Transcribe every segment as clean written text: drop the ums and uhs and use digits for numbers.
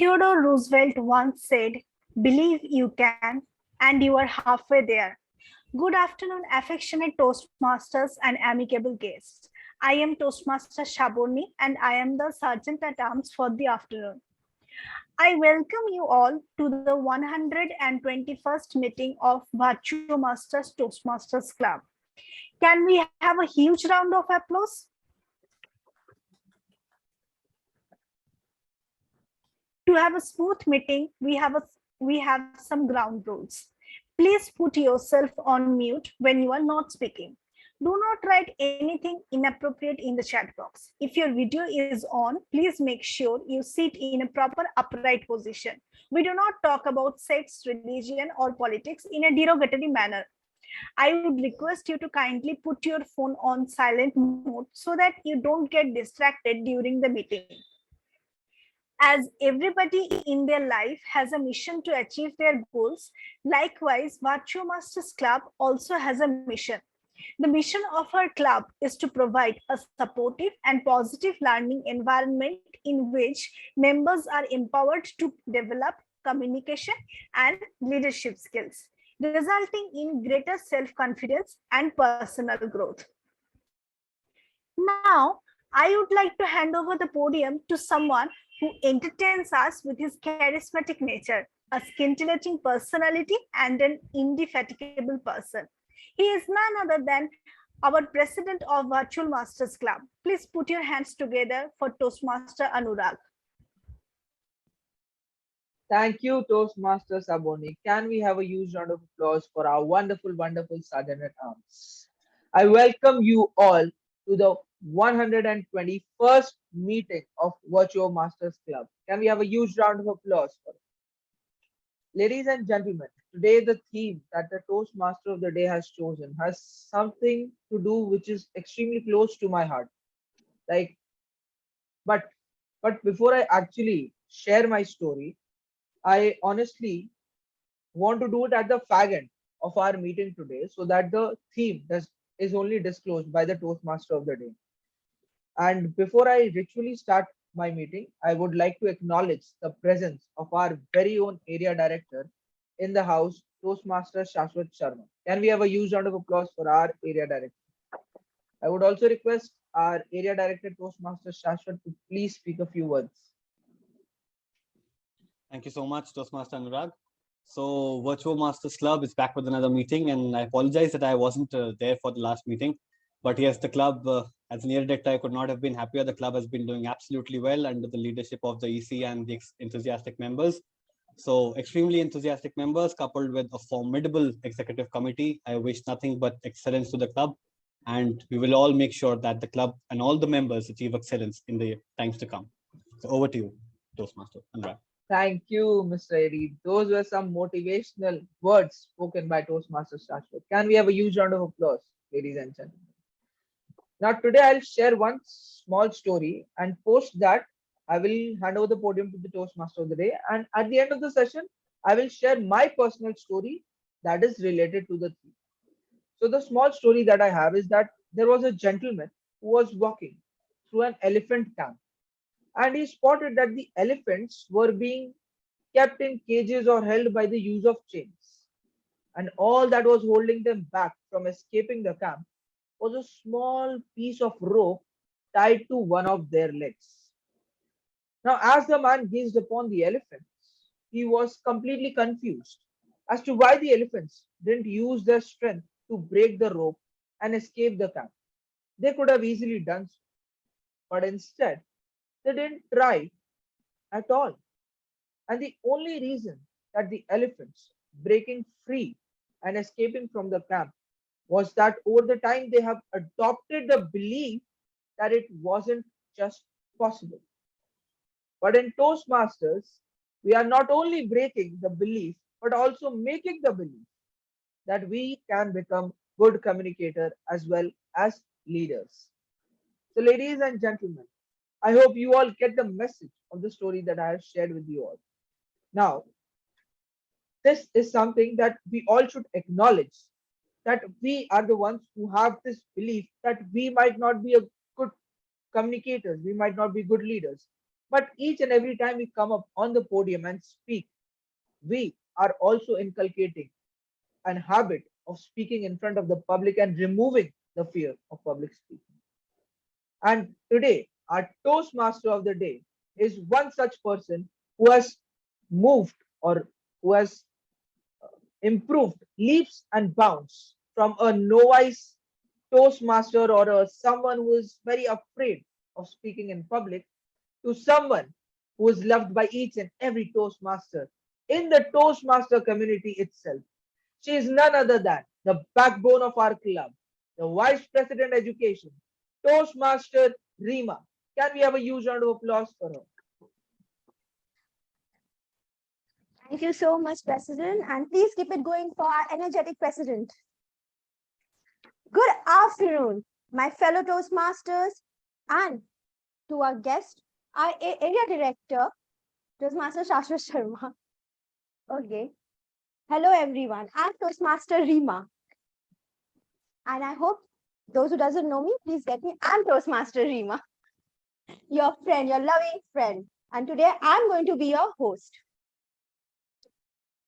Theodore Roosevelt once said, "Believe you can, and you are halfway there." Good afternoon, affectionate Toastmasters and amicable guests. I am Toastmaster Shaboni, and I am the Sergeant at Arms for the afternoon. I welcome you all to the 121st meeting of VirtuoMasters Toastmasters Club. Can we have a huge round of applause? To have a smooth meeting, we have some ground rules. Please put yourself on mute when you are not speaking. Do not write anything inappropriate in the chat box. If your video is on, please make sure you sit in a proper upright position. We do not talk about sex, religion, or politics in a derogatory manner. I would request you to kindly put your phone on silent mode so that you don't get distracted during the meeting. As everybody in their life has a mission to achieve their goals, likewise, VirtuoMasters Club also has a mission. The mission of our club is to provide a supportive and positive learning environment in which members are empowered to develop communication and leadership skills, resulting in greater self-confidence and personal growth. Now, I would like to hand over the podium to someone who entertains us with his charismatic nature, a scintillating personality, and an indefatigable person. He is none other than our president of Virtual Masters Club. Please put your hands together for Toastmaster Anurag. Thank you, Toastmaster Saboni. Can we have a huge round of applause for our wonderful, wonderful Sergeant at Arms? I welcome you all to the 121st meeting of VirtuoMasters Club. Can we have a huge round of applause for it? Ladies and gentlemen, today the theme that the Toastmaster of the day has chosen has something to do which is extremely close to my heart. Like, but before I actually share my story, I honestly want to do it at the fag end of our meeting today so that the theme is only disclosed by the Toastmaster of the day. And before I ritually start my meeting, I would like to acknowledge the presence of our very own area director in the house, Toastmaster Shashwat Sharma. Can we have a huge round of applause for our area director? I would also request our area director, Toastmaster Shashwat, to please speak a few words. Thank you so much, Toastmaster Anurag. So, Virtual Masters Club is back with another meeting, and I apologize that I wasn't there for the last meeting. But yes, the club, as an area director, I could not have been happier. The club has been doing absolutely well under the leadership of the EC and the enthusiastic members. So, extremely enthusiastic members coupled with a formidable executive committee. I wish nothing but excellence to the club, and we will all make sure that the club and all the members achieve excellence in the times to come. So, over to you, Toastmaster Anurag. Thank you, Mr. Eddy. Those were some motivational words spoken by Toastmaster Shashwat. Can we have a huge round of applause, ladies and gentlemen? Now, today I'll share one small story, and post that, I will hand over the podium to the Toastmaster of the day. And at the end of the session, I will share my personal story that is related to the theme. So, the small story that I have is that there was a gentleman who was walking through an elephant camp, and he spotted that the elephants were being kept in cages or held by the use of chains. And all that was holding them back from escaping the camp was a small piece of rope tied to one of their legs. Now, as the man gazed upon the elephants, he was completely confused as to why the elephants didn't use their strength to break the rope and escape the camp. They could have easily done so, but instead, they didn't try at all. And the only reason that the elephants breaking free and escaping from the camp was that over the time they have adopted the belief that it wasn't just possible. But in Toastmasters, we are not only breaking the belief, but also making the belief that we can become good communicators as well as leaders. So, ladies and gentlemen, I hope you all get the message of the story that I have shared with you all. Now, this is something that we all should acknowledge, that we are the ones who have this belief that we might not be a good communicators, we might not be good leaders, But each and every time we come up on the podium and speak, we are also inculcating an habit of speaking in front of the public and removing the fear of public speaking. And today, our Toastmaster of the day is one such person who has moved or who has improved leaps and bounds from a novice Toastmaster or someone who is very afraid of speaking in public to someone who is loved by each and every Toastmaster in the Toastmaster community itself. She is none other than the backbone of our club, the Vice President Education, Toastmaster Rima. Can we have a huge round of applause for her? Thank you so much, President. And please keep it going for our energetic President. Good afternoon, my fellow Toastmasters, and to our guest, our area director, Toastmaster Shashwat Sharma. Okay. Hello, everyone. I'm Toastmaster Rima. And I hope those who doesn't know me, please get me. I'm Toastmaster Rima, your friend, your loving friend. And today I'm going to be your host.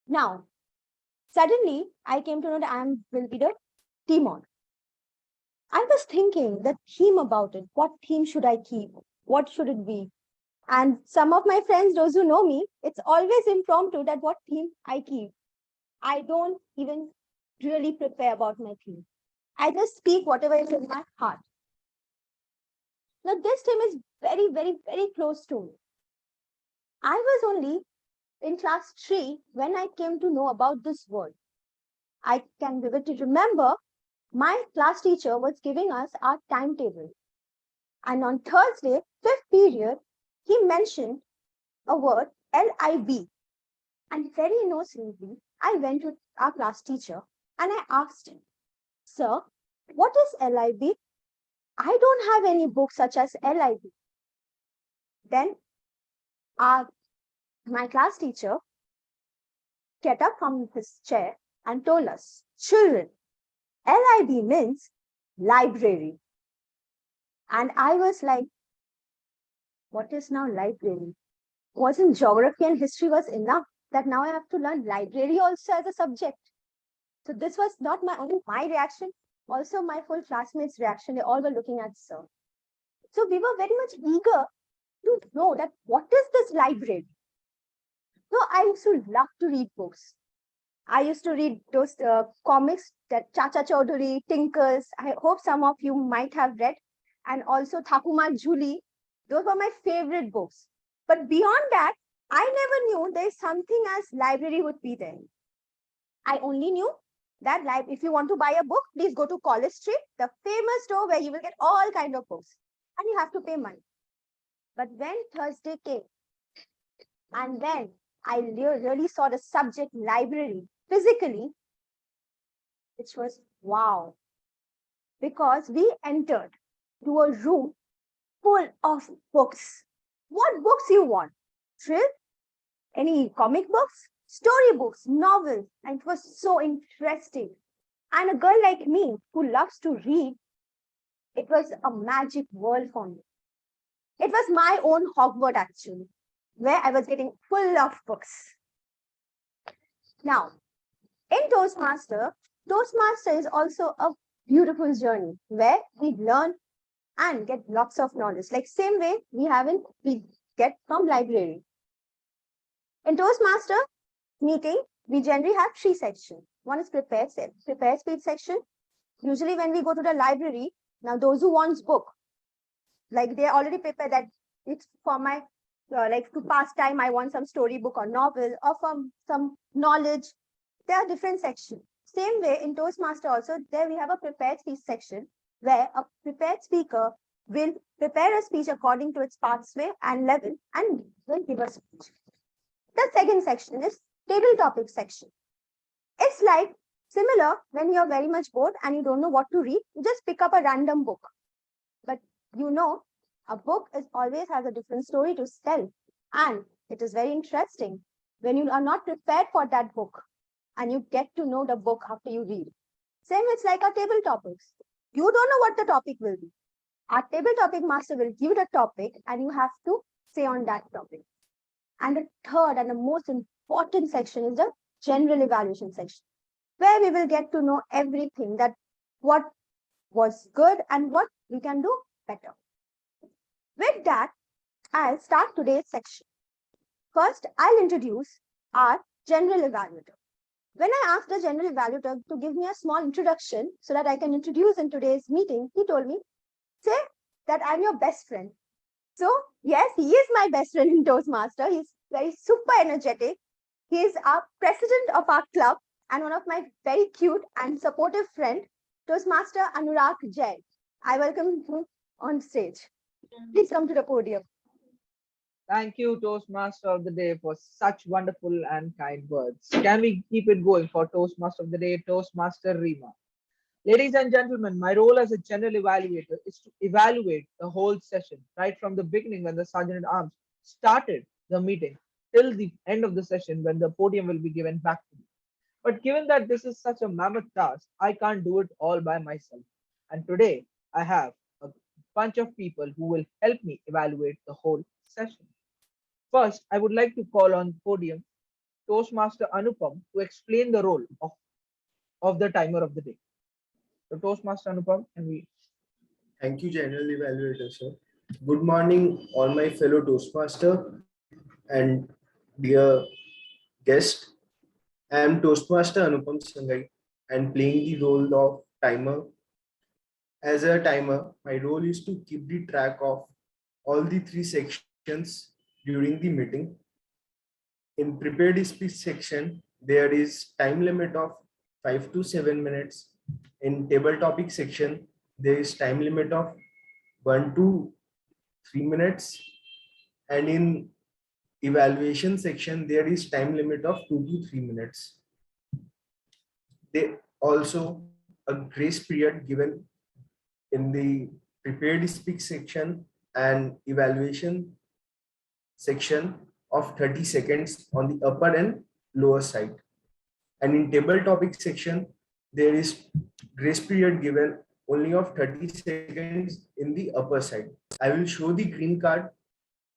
Now, suddenly I came to know that I will be the team on. I was thinking the theme about it. What theme should I keep? What should it be? And some of my friends, those who know me, it's always impromptu that what theme I keep. I don't even really prepare about my theme. I just speak whatever is in my heart. Now, this theme is very, very, very close to me. I was only in class 3 when I came to know about this word. I can vividly remember my class teacher was giving us our timetable. And on Thursday, 5th period, he mentioned a word, LIB. And very innocently, I went to our class teacher and I asked him, Sir, what is LIB? I don't have any book such as LIB. Then my class teacher get up from his chair and told us, children, LIB means library. And I was like, what is now library? Wasn't geography and history was enough that now I have to learn library also as a subject? So this was not only my reaction, also my full classmates' reaction. They all were looking at sir. So we were very much eager to know that what is this library? So I used to love to read books. I used to read those comics that Chacha Chaudhary, Tinkers. I hope some of you might have read. And also Thakuma Juli. Those were my favorite books. But beyond that, I never knew there's something as library would be there. I only knew that if you want to buy a book, please go to College Street, the famous store where you will get all kind of books. And you have to pay money. But when Thursday came, and then I really saw the subject library physically, which was wow. Because we entered to a room full of books. What books you want? Thrill? Any comic books? Storybooks, novels, and it was so interesting. And a girl like me who loves to read, it was a magic world for me. It was my own Hogwarts actually, where I was getting full of books. Now, in Toastmaster is also a beautiful journey where we learn and get lots of knowledge. Like same way we get from library. In Toastmaster meeting, we generally have 3 sections. One is prepared speech section. Usually when we go to the library, now those who wants book, like they already prepared that it's for my, like to pass time, I want some storybook or novel or from some knowledge. There are different sections. Same way in Toastmaster also, there we have a prepared speech section where a prepared speaker will prepare a speech according to its pathway and level and will give a speech. The second section is table topic section. It's like similar when you're very much bored and you don't know what to read, you just pick up a random book. But you know, a book is always has a different story to tell. And it is very interesting when you are not prepared for that book and you get to know the book after you read. Same, it's like our table topics. You don't know what the topic will be. Our table topic master will give you the topic and you have to say on that topic. And the third and the most important section is the general evaluation section, where we will get to know everything that what was good and what we can do better. With that, I'll start today's section. First, I'll introduce our general evaluator. When I asked the general evaluator to give me a small introduction so that I can introduce in today's meeting, he told me, say that I'm your best friend. So yes, he is my best friend in Toastmaster. He's very super energetic. He is our president of our club and one of my very cute and supportive friend, Toastmaster Anurag Jain. I welcome you on stage. Please come to the podium. Thank you, Toastmaster of the Day, for such wonderful and kind words. Can we keep it going for Toastmaster of the Day, Toastmaster Rima? Ladies and gentlemen, my role as a general evaluator is to evaluate the whole session, right from the beginning when the Sergeant at Arms started the meeting till the end of the session when the podium will be given back to me. But given that this is such a mammoth task, I can't do it all by myself. And today I have a bunch of people who will help me evaluate the whole session. First, I would like to call on podium Toastmaster Anupam to explain the role of the timer of the day. So Toastmaster Anupam, can we? Thank you, General Evaluator, sir. Good morning, all my fellow Toastmaster and dear guest. I am Toastmaster Anupam Sangai and playing the role of timer. As a timer, my role is to keep the track of all the three sections during the meeting. In prepared speech section, there is time limit of 5 to 7 minutes. In table topic section, there is time limit of 1 to 3 minutes. And in evaluation section, there is time limit of 2 to 3 minutes. They also a grace period given in the prepared speech section and evaluation section of 30 seconds on the upper and lower side. And in table topic section, there is grace period given only of 30 seconds in the upper side. I will show the green card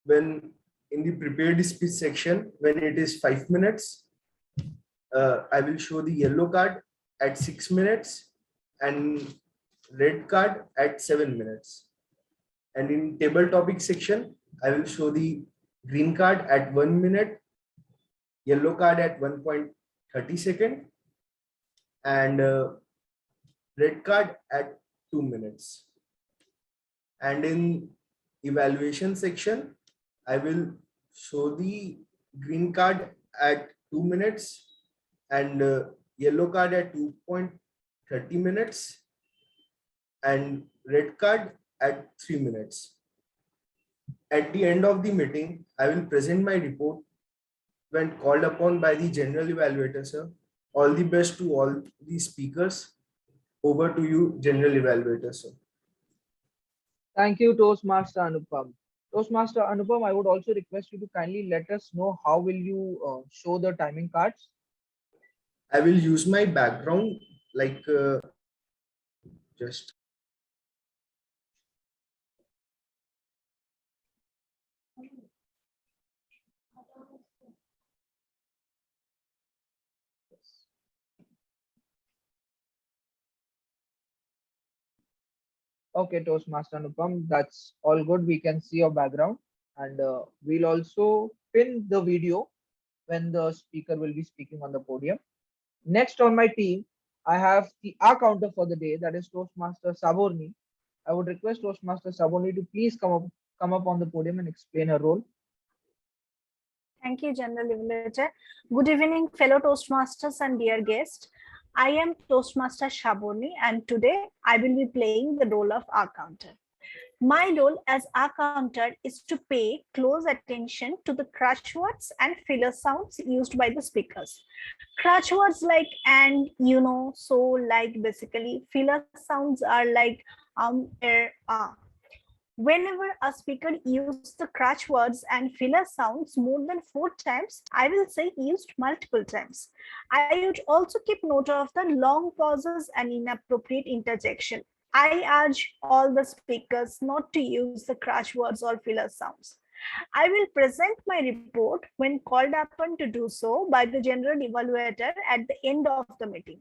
when in the prepared speech section when it is 5 minutes. I will show the yellow card at 6 minutes and red card at 7 minutes. And in table topic section, I will show the green card at 1 minute, yellow card at 1.30 second, and red card at 2 minutes. And in evaluation section, I will show the green card at 2 minutes and yellow card at 2.30 minutes and red card at 3 minutes. At the end of the meeting, I will present my report when called upon by the general evaluator, sir. All the best to all the speakers. Over to you, general evaluator, sir. Thank you, Toastmaster Anupam. Toastmaster Anupam, I would also request you to kindly let us know how will you show the timing cards. I will use my background like just. Okay, Toastmaster Anupam, that's all good. We can see your background and we'll also pin the video when the speaker will be speaking on the podium. Next on my team, I have the R counter for the day, that is Toastmaster Saborni. I would request Toastmaster Saborni to please come up on the podium and explain her role. Thank you, General Evaluator. Good evening, fellow Toastmasters and dear guests. I am Toastmaster Shaboni, and today I will be playing the role of R counter. My role as R counter is to pay close attention to the crutch words and filler sounds used by the speakers. Crutch words like and, you know, so, like, basically. Filler sounds are like ah. Whenever a speaker uses the crutch words and filler sounds more than 4 times, I will say used multiple times. I would also keep note of the long pauses and inappropriate interjection. I urge all the speakers not to use the crutch words or filler sounds. I will present my report when called upon to do so by the general evaluator at the end of the meeting.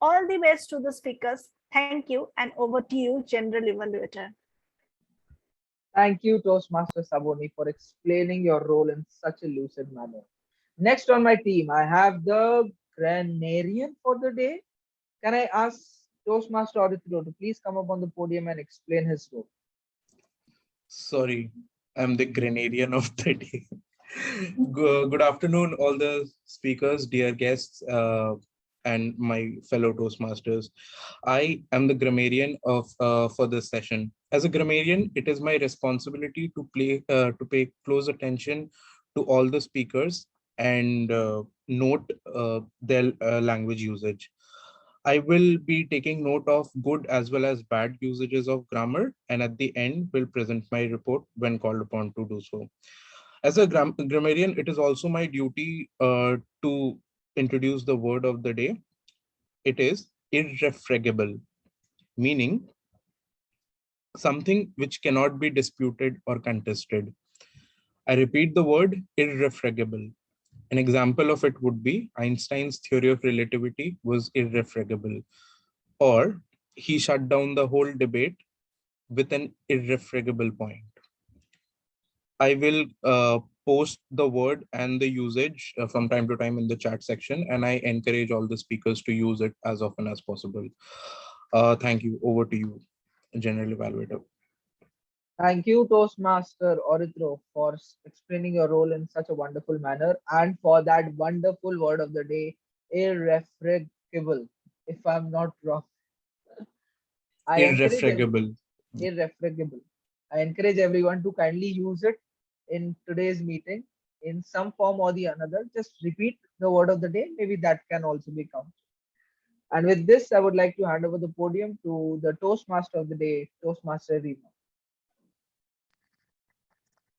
All the best to the speakers. Thank you, and over to you, general evaluator. Thank you, Toastmaster Saboni, for explaining your role in such a lucid manner. Next on my team, I have the Granarian for the day. Can I ask Toastmaster Auditro to please come up on the podium and explain his role? Sorry, I'm the Grenadian of the day. Good afternoon, all the speakers, dear guests, and my fellow Toastmasters. I am the grammarian of for this session. As a grammarian, it is my responsibility to pay close attention to all the speakers and note their language usage. I will be taking note of good as well as bad usages of grammar, and at the end will present my report when called upon to do so. As a grammarian, it is also my duty to introduce the word of the day. It is irrefragable, meaning something which cannot be disputed or contested. I repeat the word irrefragable. An example of it would be Einstein's theory of relativity was irrefragable, or he shut down the whole debate with an irrefragable point. I will post the word and the usage from time to time in the chat section, and I encourage all the speakers to use it as often as possible. Thank you. Over to you, General Evaluator. Thank you, Toastmaster Auditro, for explaining your role in such a wonderful manner and for that wonderful word of the day, irrefragable. If I'm not wrong, I encourage Irrefragable. irrefragable. I encourage everyone to kindly use it in today's meeting in some form or the another. Just repeat the word of the day. Maybe that can also be counted. And with this, I would like to hand over the podium to the Toastmaster of the day, Toastmaster Rima.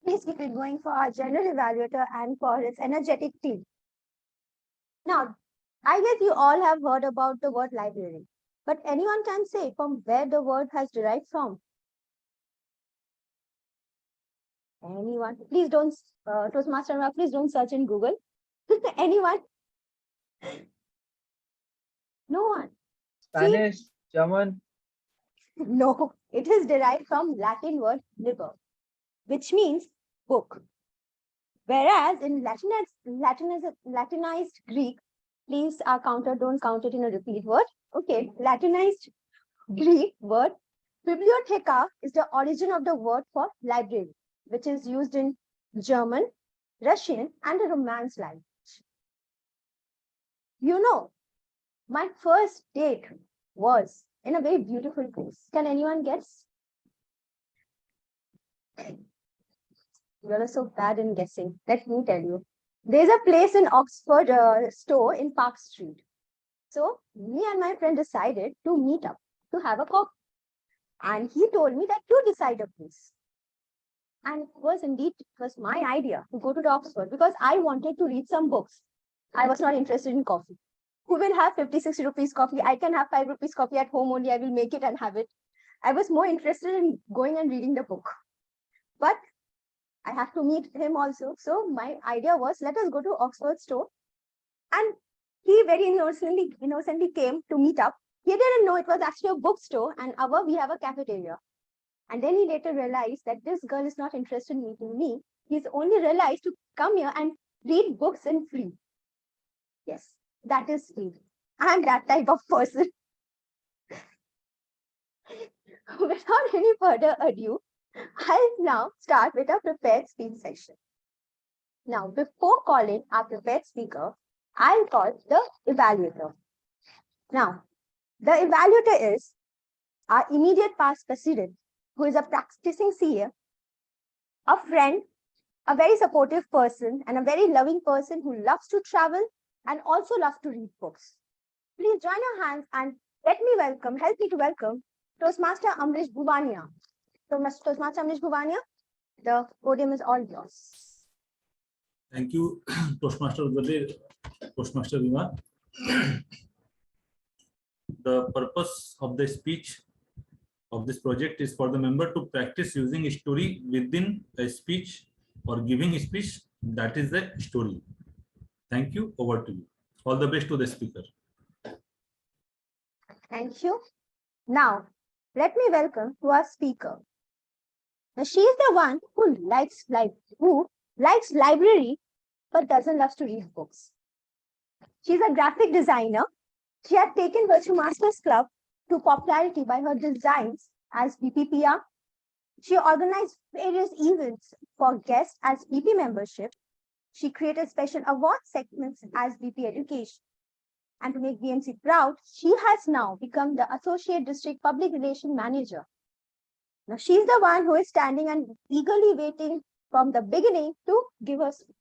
Please keep it going for our general evaluator and for his energetic team. Now, I guess you all have heard about the word library, but anyone can say from where the word has derived from? Anyone? Please don't, Toastmaster, please don't search in Google. Anyone? No one. Spanish, German. No, it is derived from Latin word liber, which means book. Whereas in Latinized Greek, please our counter, don't count it in a repeat word. Okay, Latinized Greek word bibliotheca is the origin of the word for library, which is used in German, Russian, and the Romance language. You know, my first date was in a very beautiful place. Can anyone guess? You are so bad in guessing. Let me tell you. There's a place in Oxford store in Park Street. So me and my friend decided to meet up to have a coffee. And he told me that you decide a place. And it was my idea to go to the Oxford because I wanted to read some books. I was not interested in coffee. Who will have 50-60 rupees coffee? I can have 5 rupees coffee at home only. I will make it and have it. I was more interested in going and reading the book. But I have to meet him also. So my idea was, let us go to Oxford store. And he very innocently came to meet up. He didn't know it was actually a bookstore and we have a cafeteria. And then he later realized that this girl is not interested in meeting me. He's only realized to come here and read books in free. Yes, that is free. I'm that type of person. Without any further ado, I'll now start with a prepared speech session. Now, before calling our prepared speaker, I'll call the evaluator. Now, the evaluator is our immediate past president, who is a practicing CA, a friend, a very supportive person, and a very loving person who loves to travel and also loves to read books. Please join your hands and help me to welcome Toastmaster Amrish Bhuvania. Toastmaster Amrish Bhuvania, the podium is all yours. Thank you, Toastmaster of the day, Toastmaster Rima. The purpose of the speech of this project is for the member to practice using a story within a speech for giving a speech. That is the story. Thank you. Over to you. All the best to the speaker. Thank you. Now, let me welcome to our speaker. Now, she is the one who likes library but doesn't love to read books. She's a graphic designer. She had taken VirtuoMasters Club to popularity by her designs as BPPR. She organized various events for guests as BP membership. She created special award segments as BP education. And to make VMC proud, she has now become the Associate District Public Relation Manager. Now she's the one who is standing and eagerly waiting from the beginning to give her speech.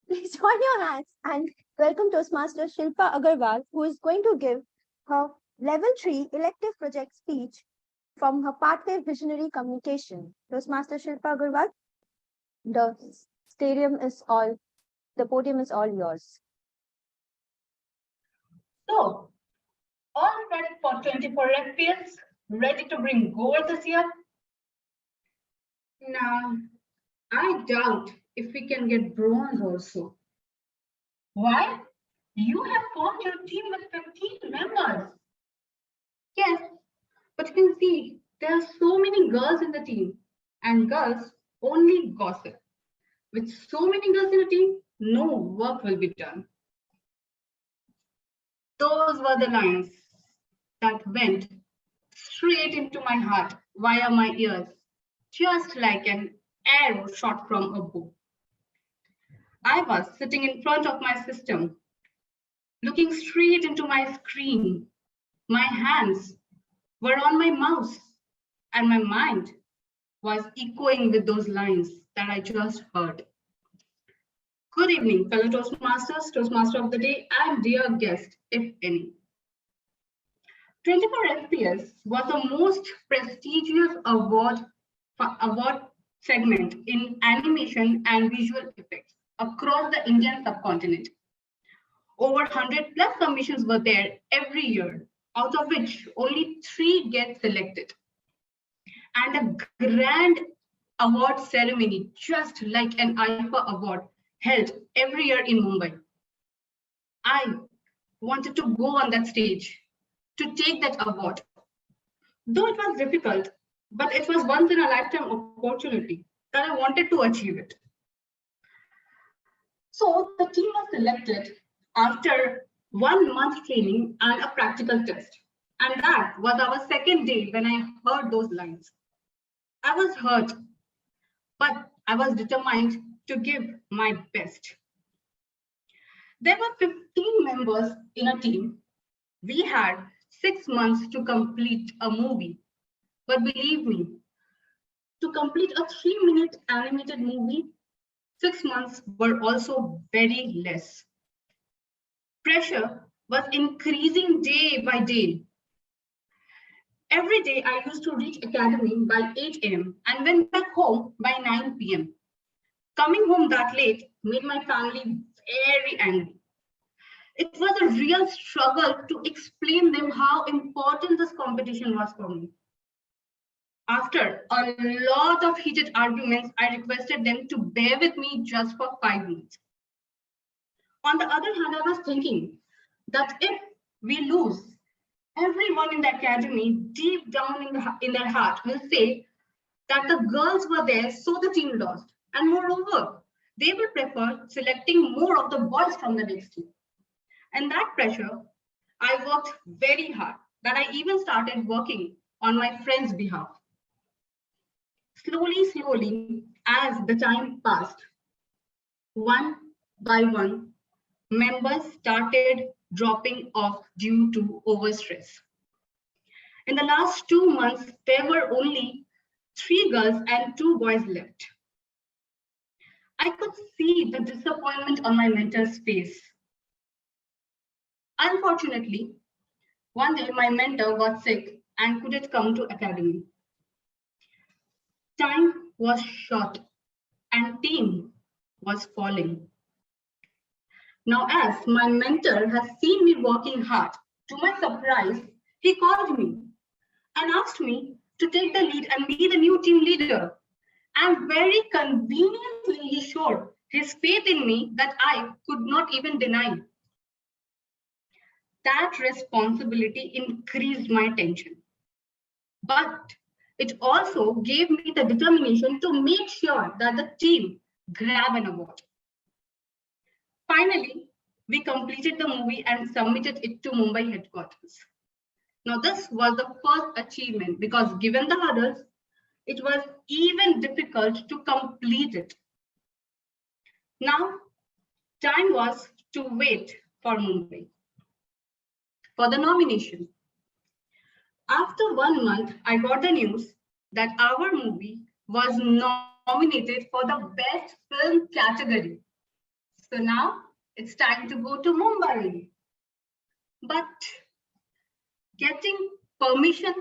Please join your hands and welcome Toastmaster Shilpa Agarwal, who is going to give her level 3 elective project speech from her Pathway Visionary Communication. Toastmaster Shilpa Agarwal, the podium is all yours. So, all ready for 24 FPS? Ready to bring gold this year? Now, I doubt if we can get bronze also. Why? You have formed your team with 15 members. Yes, but you can see there are so many girls in the team, and girls only gossip. With so many girls in the team, no work will be done. Those were the lines that went straight into my heart via my ears, just like an arrow shot from a bow. I was sitting in front of my system, looking straight into my screen. My hands were on my mouse, and my mind was echoing with those lines that I just heard. Good evening, fellow Toastmasters, Toastmaster of the Day, and dear guest, if any. 24 FPS was the most prestigious award segment in animation and visual effects across the Indian subcontinent. Over 100 plus submissions were there every year, out of which only 3 get selected. And a grand award ceremony, just like an IFA award, held every year in Mumbai. I wanted to go on that stage to take that award. Though it was difficult, but it was once in a lifetime opportunity that I wanted to achieve it. So the team was selected after 1 month training and a practical test. And that was our second day when I heard those lines. I was hurt, but I was determined to give my best. There were 15 members in a team. We had 6 months to complete a movie. But believe me, to complete a 3-minute animated movie, 6 months were also very less. Pressure was increasing day by day. Every day I used to reach academy by 8 a.m. and went back home by 9 p.m. Coming home that late made my family very angry. It was a real struggle to explain them how important this competition was for me. After a lot of heated arguments, I requested them to bear with me just for 5 minutes. On the other hand, I was thinking that if we lose, everyone in the academy deep down in their heart will say that the girls were there, so the team lost. And moreover, they will prefer selecting more of the boys from the next team. And that pressure, I worked very hard, that I even started working on my friend's behalf. Slowly, as the time passed, one by one, members started dropping off due to overstress. In the last 2 months, there were only 3 girls and 2 boys left. I could see the disappointment on my mentor's face. Unfortunately, one day my mentor got sick and couldn't come to academy. Time was short and team was falling. Now, as my mentor has seen me working hard, to my surprise, he called me and asked me to take the lead and be the new team leader. And very conveniently, he showed his faith in me that I could not even deny. That responsibility increased my tension. But it also gave me the determination to make sure that the team grab an award. Finally, we completed the movie and submitted it to Mumbai headquarters. Now, this was the first achievement because given the hurdles, it was even difficult to complete it. Now, time was to wait for Mumbai, for the nomination. After 1 month, I got the news that our movie was nominated for the Best Film category. So now it's time to go to Mumbai. But getting permission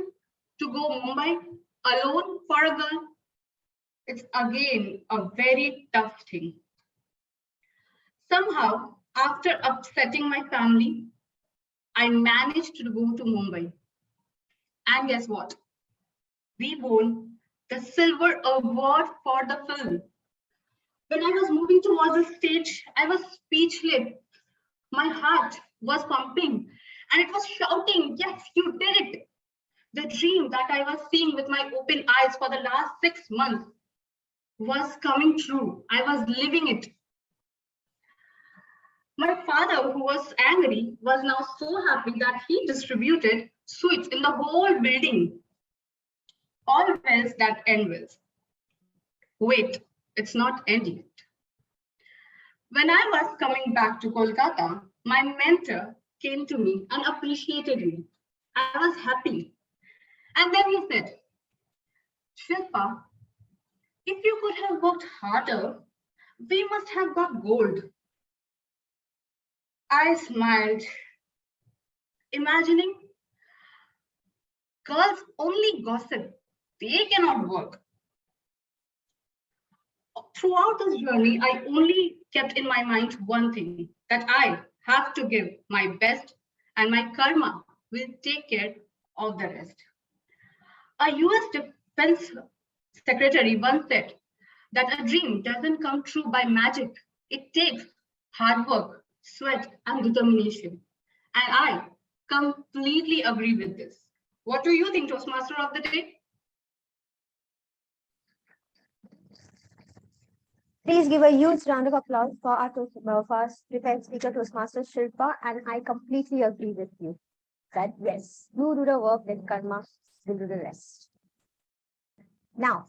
to go Mumbai alone for a girl, it's again a very tough thing. Somehow, after upsetting my family, I managed to go to Mumbai. And guess what? We won the Silver Award for the film. When I was moving towards the stage, I was speechless. My heart was pumping and it was shouting, yes, you did it. The dream that I was seeing with my open eyes for the last 6 months was coming true. I was living it. My father, who was angry, was now so happy that he distributed sweets in the whole building. All wells that end wells. Wait, it's not ending. When I was coming back to Kolkata, my mentor came to me and appreciated me. I was happy. And then he said, Shilpa, if you could have worked harder, we must have got gold. I smiled, imagining girls only gossip. They cannot work. Throughout this journey, I only kept in my mind one thing, that I have to give my best and my karma will take care of the rest. A US Defense Secretary once said that a dream doesn't come true by magic. It takes hard work, sweat, and determination. And I completely agree with this. What do you think, Toastmaster of the Day? Please give a huge round of applause for our first prepared speaker, Toastmaster Shilpa, and I completely agree with you that yes, you do the work, then karma will do the rest. Now,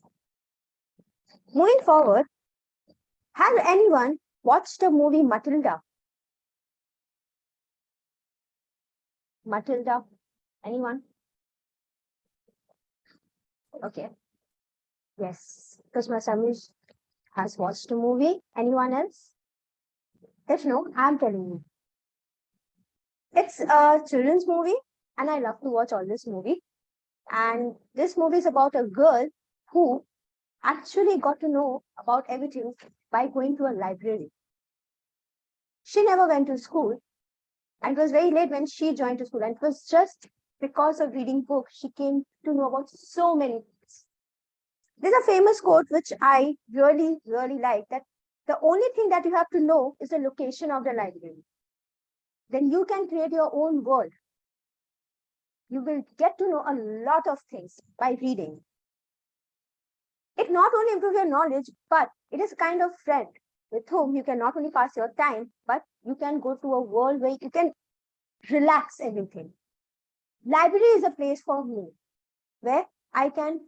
moving forward, has anyone watched the movie Matilda? Matilda? Anyone? Okay. Yes, Toastmaster Amish has watched the movie. Anyone else? If no, I'm telling you. It's a children's movie, and I love to watch all this movie. And this movie is about a girl who actually got to know about everything by going to a library. She never went to school, and it was very late when she joined to school. And it was just because of reading books, she came to know about so many things. There's a famous quote which I really, really like, that the only thing that you have to know is the location of the library. Then you can create your own world. You will get to know a lot of things by reading. It not only improves your knowledge, but it is a kind of friend with whom you can not only pass your time, but you can go to a world where you can relax everything. Library is a place for me where I can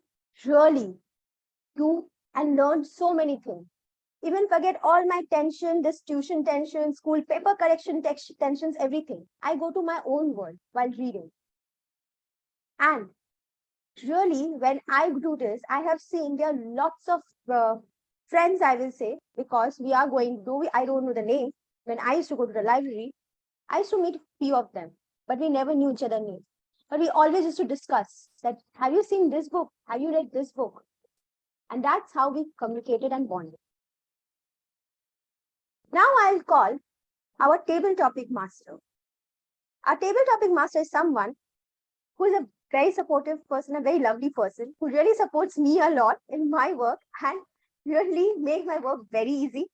really do and learn so many things. Even forget all my tension, this tuition tension, school paper correction tensions, everything. I go to my own world while reading. And really, when I do this, I have seen there are lots of friends, I will say, because we are going, I don't know the name. When I used to go to the library, I used to meet few of them, but we never knew each other's names. But we always used to discuss that, have you seen this book? Have you read this book? And that's how we communicated and bonded. Now I'll call our table topic master. Our table topic master is someone who is a very supportive person, a very lovely person who really supports me a lot in my work and really make my work very easy.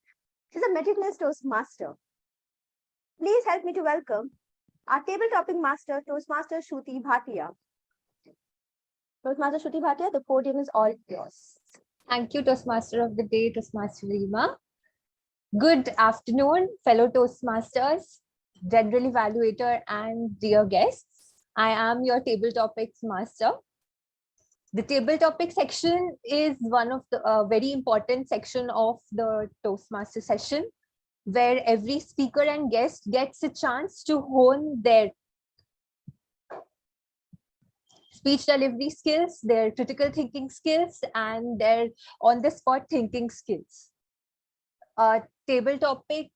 She's a meticulous Toastmaster. Please help me to welcome our table topping master, Toastmaster Shruti Bhatia. Toastmaster Shruti Bhatia, the podium is all yours. Thank you, Toastmaster of the Day, Toastmaster Rima. Good afternoon, fellow Toastmasters, general evaluator, and dear guests. I am your table topics master. The table topic section is one of the very important section of the Toastmaster session, where every speaker and guest gets a chance to hone their speech delivery skills, their critical thinking skills, and their on-the-spot thinking skills. Table topic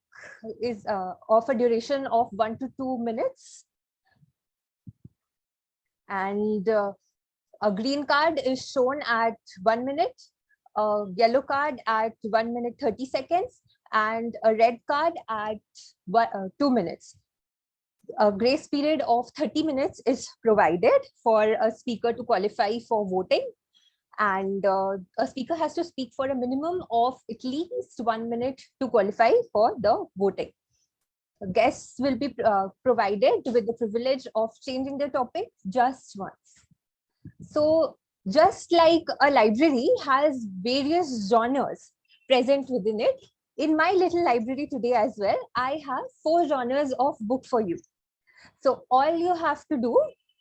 is of a duration of 1 to 2 minutes. And a green card is shown at 1 minute, a yellow card at 1 minute 30 seconds, and a red card at 2 minutes. A grace period of 30 minutes is provided for a speaker to qualify for voting. And a speaker has to speak for a minimum of at least 1 minute to qualify for the voting. Guests will be provided with the privilege of changing the topic just once. So just like a library has various genres present within it, in my little library today as well, I have 4 genres of book for you. So all you have to do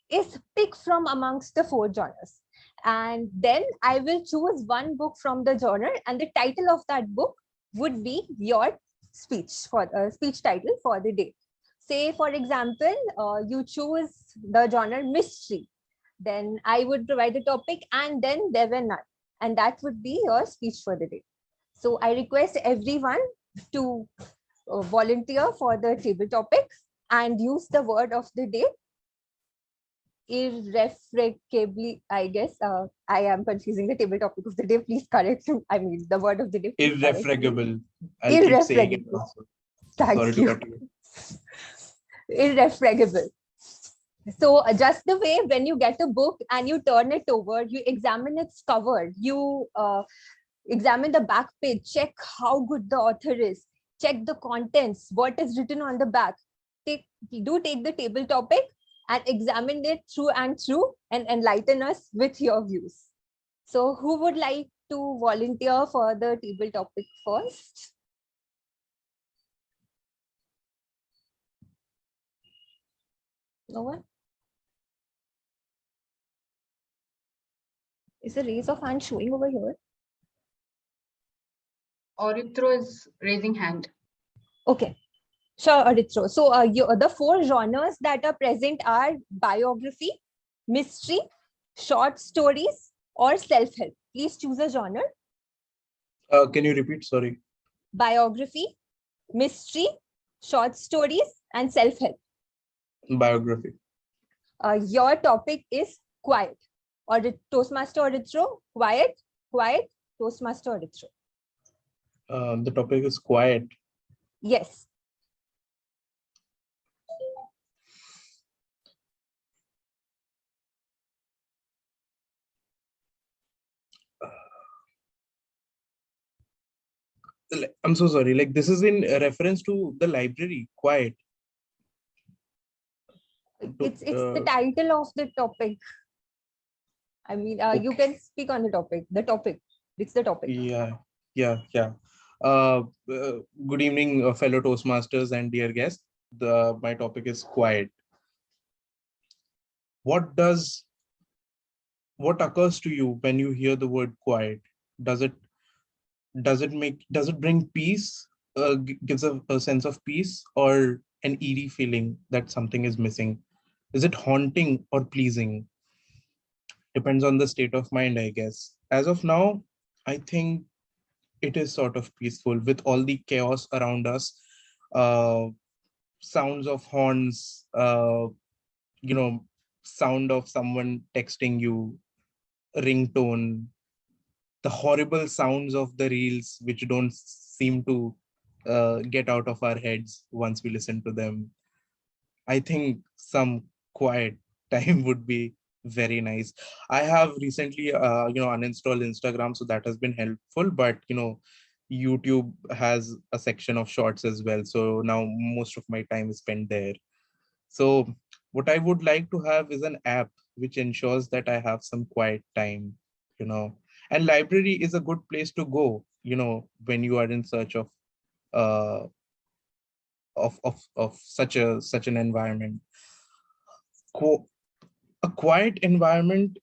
is pick from amongst the 4 genres. And then I will choose one book from the genre, and the title of that book would be your speech title for the day. Say, for example, you choose the genre mystery. Then I would provide the topic, and then there were none. And that would be your speech for the day. So I request everyone to volunteer for the table topic and use the word of the day. Irrefragably, I guess. I am confusing the table topic of the day. Please correct me. I mean, the word of the day. Irrefragable. I'll keep saying it also. Thank you. Irrefragable. So just the way when you get a book and you turn it over, you examine its cover, you examine the back page, check how good the author is, check the contents, what is written on the back. Take the table topic and examine it through and through and enlighten us with your views. So who would like to volunteer for the table topic first? No one? Is the raise of hand showing over here? Orithro is raising hand. Okay. Sure, Arithro. So the 4 genres that are present are biography, mystery, short stories, or self-help. Please choose a genre. Can you repeat? Sorry. Biography, mystery, short stories, and self-help. Biography. Your topic is quiet. Or Toastmaster Arithro, quiet, Toastmaster Arithro. The topic is quiet. Yes. I'm so sorry. Like, this is in reference to the library, quiet. It's the title of the topic. I mean, Okay. you can speak on the topic. It's the topic. Yeah. Good evening, fellow Toastmasters and dear guests. My topic is quiet. What occurs to you when you hear the word quiet? Does it bring peace? Gives a sense of peace, or an eerie feeling that something is missing? Is it haunting or pleasing? Depends on the state of mind, I guess. As of now, I think it is sort of peaceful with all the chaos around us. Sounds of horns, sound of someone texting you, ringtone, the horrible sounds of the reels, which don't seem to get out of our heads once we listen to them. I think some quiet time would be very nice. I have recently, uninstalled Instagram, so that has been helpful. But YouTube has a section of shorts as well, so now most of my time is spent there. So what I would like to have is an app which ensures that I have some quiet time, and library is a good place to go, when you are in search of uh such an environment. A quiet environment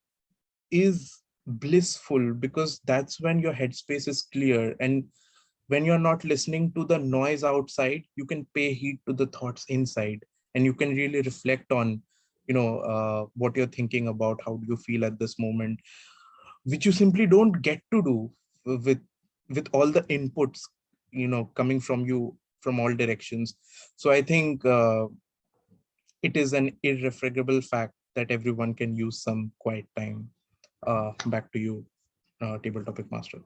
is blissful because that's when your headspace is clear, and when you're not listening to the noise outside, you can pay heed to the thoughts inside, and you can really reflect on what you're thinking about, how do you feel at this moment, which you simply don't get to do with all the inputs coming from you from all directions. So I think it is an irrefragable fact that everyone can use some quiet time. Back to you, table topic master.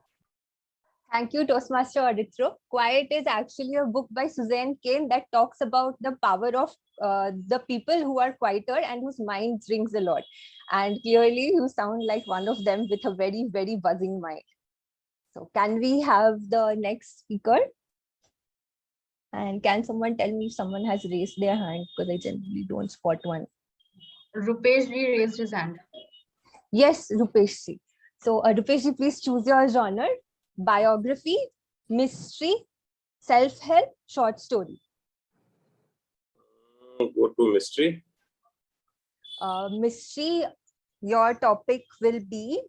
Thank you, Toastmaster Aditro. Quiet is actually a book by Suzanne Cain that talks about the power of the people who are quieter and whose minds rings a lot. And clearly, you sound like one of them with a very, very buzzing mind. So can we have the next speaker? And can someone tell me if someone has raised their hand, because I generally don't spot one. Rupesh ji raised his hand. Yes, Rupesh ji. So Rupesh ji, please choose your genre. Biography, mystery, self-help, short story. Go to mystery. Mystery, your topic will be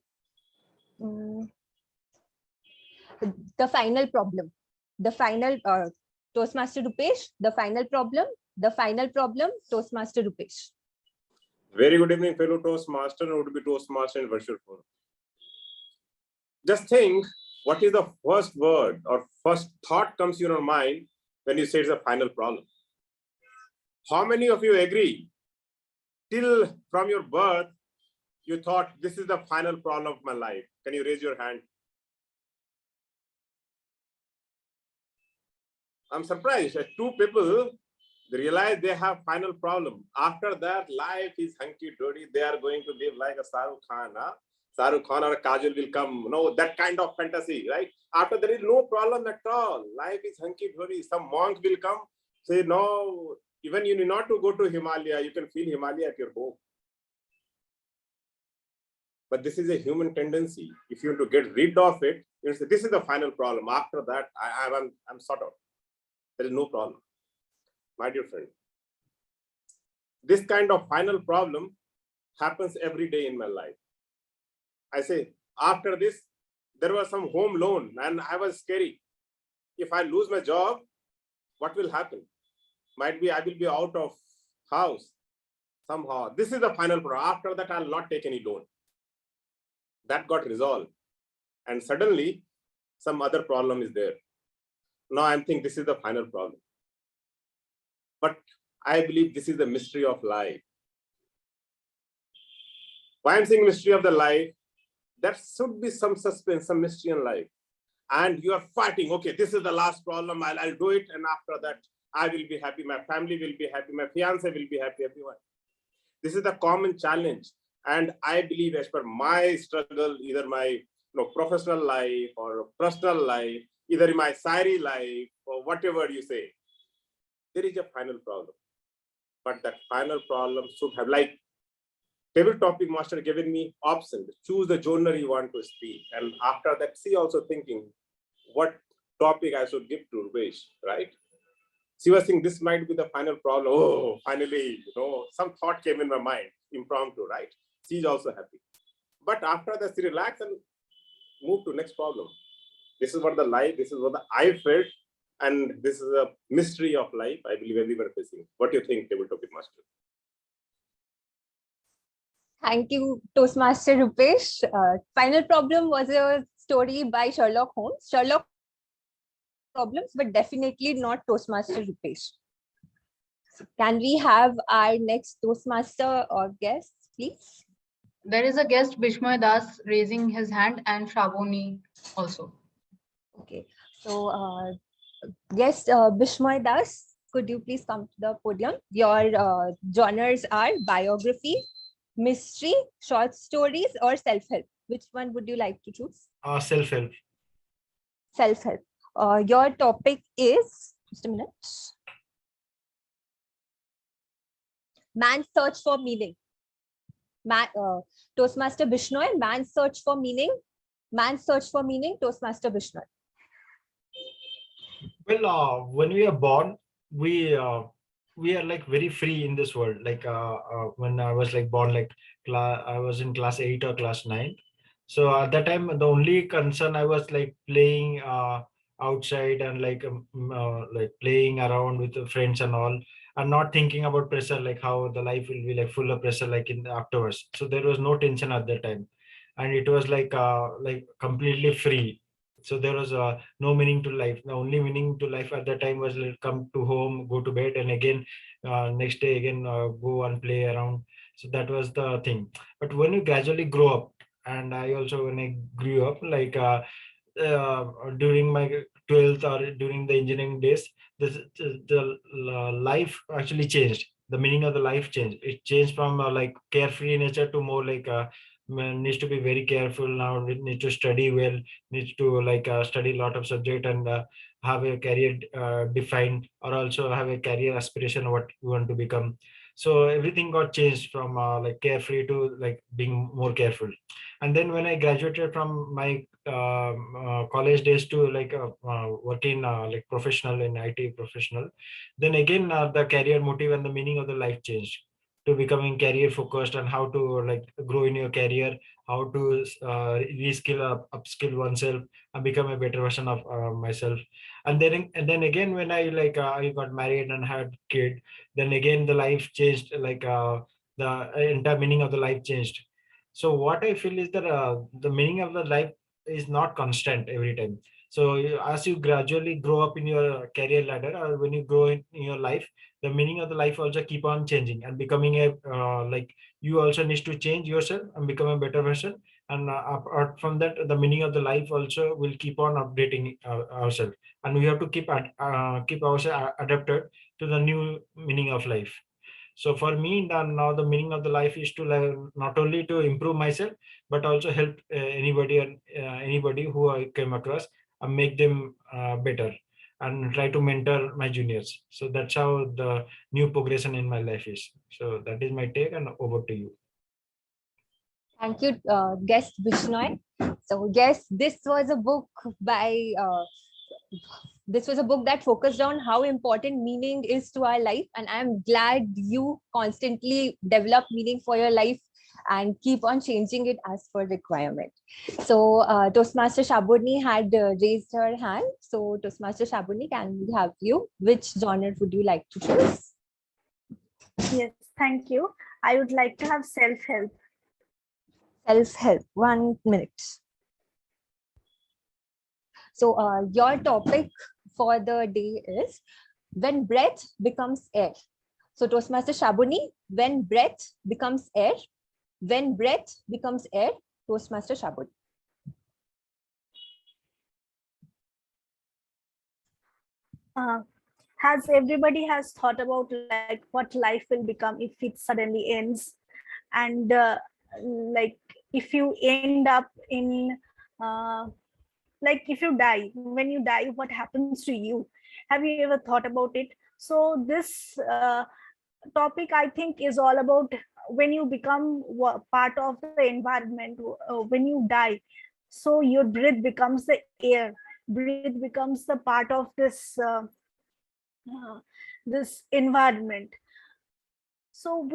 the final problem. The final, Toastmaster Rupesh, the final problem, Toastmaster Rupesh. Very good evening, fellow Toastmaster, and would be Toastmaster in virtual form. Just think, what is the first word or first thought comes to your mind when you say it's a final problem? How many of you agree? Till from your birth, you thought this is the final problem of my life. Can you raise your hand? I'm surprised. Two people, they realize they have final problem. After that, life is hunky-dory. They are going to live like a Shahrukh Khan. Shahrukh Khan or Kajol will come. No, that kind of fantasy, right? After there is no problem at all. Life is hunky-dory. Some monk will come, say, no, even you need not to go to Himalaya. You can feel Himalaya at your home. But this is a human tendency. If you want to get rid of it, you say, this is the final problem. After that, I'm sort of. There is no problem. My dear friend, this kind of final problem happens every day in my life. I say, after this, there was some home loan and I was scary. If I lose my job, what will happen? Might be I will be out of house somehow. This is the final problem. After that, I'll not take any loan. That got resolved. And suddenly, some other problem is there. Now I'm thinking this is the final problem. But I believe this is the mystery of life. Why I'm saying mystery of the life? There should be some suspense, some mystery in life. And you are fighting, okay, this is the last problem, I'll do it. And after that, I will be happy, my family will be happy, my fiance will be happy, everyone. This is the common challenge. And I believe as per my struggle, either my professional life or personal life, either in my Sairi life or whatever you say, there is a final problem. But that final problem should have, like table topic master given me option, choose the genre you want to speak. And after that, see also thinking what topic I should give to Rupesh, right? She was thinking this might be the final problem. Oh, finally, some thought came in my mind, impromptu, right? She's also happy. But after that, she relaxed and moved to next problem. This is what the life, this is what I felt. And this is a mystery of life. I believe everyone is facing. What do you think, table topic master? Thank you, Toastmaster Rupesh. Final problem was a story by Sherlock Holmes. Sherlock problems, but definitely not Toastmaster Rupesh. Can we have our next Toastmaster or guest, please? There is a guest, Bishmoy Das, raising his hand, and Shravoni also. Okay, so yes, Bishmoy Das, could you please come to the podium? Your genres are biography, mystery, short stories, or self-help? Which one would you like to choose? Self-help. Self-help. Your topic is, just a minute. Man's search for meaning. Toastmaster Bishnoy, man's search for meaning. Man's search for meaning, Toastmaster Bishnoy. Well, when we are born, we are like very free in this world. Like when I was like born, like I was in class 8 or class 9. So at that time, the only concern I was like playing outside and like playing around with the friends and all, and not thinking about pressure, like how the life will be like full of pressure, like in afterwards. So there was no tension at that time, and it was like completely free. So there was no meaning to life. The only meaning to life at that time was like come to home, go to bed, and again next day again go and play around. So that was the thing. But when you gradually grow up, and I also when I grew up, like during my 12th or during the engineering days, the life actually changed. The meaning of the life changed. It changed from like carefree nature to more like man needs to be very careful now. We need to study well, needs to like study a lot of subject, and have a career defined, or also have a career aspiration what you want to become. So everything got changed from like carefree to like being more careful. And then when I graduated from my college days to like working like professional in IT professional, then again the career motive and the meaning of the life changed to becoming career focused, and how to like grow in your career, how to reskill upskill oneself and become a better version of myself. And then again when I like I got married and had kid, then again the life changed, like the entire meaning of the life changed. So what I feel is that the meaning of the life is not constant every time. So as you gradually grow up in your career ladder, or when you grow in your life, the meaning of the life also keep on changing and becoming a like you also need to change yourself and become a better version. And apart from that, the meaning of the life also will keep on updating ourselves, and we have to keep ourselves adapted to the new meaning of life. So for me, now the meaning of the life is to learn not only to improve myself, but also help anybody and anybody who I came across, and make them better, and try to mentor my juniors. So that's how the new progression in my life is. So that is my take, and over to you. Thank you, guest Bishnoy. So yes, this was a book by this was a book that focused on how important meaning is to our life, and I'm glad you constantly develop meaning for your life and keep on changing it as per requirement. So Toastmaster Shabodni had raised her hand. So Toastmaster Shabodni, can we have you? Which genre would you like to choose? Yes, thank you. I would like to have self-help. Self-help. 1 minute. So your topic for the day is when breath becomes air. So Toastmaster Shabuni, when breath becomes air. When breath becomes air, Toastmaster Shabuni. Has everybody has thought about like what life will become if it suddenly ends, and like if you end up in like if you die, when you die, what happens to you? Have you ever thought about it? So this topic I think is all about when you become part of the environment, when you die, so your breath becomes the air, breath becomes the part of this environment. So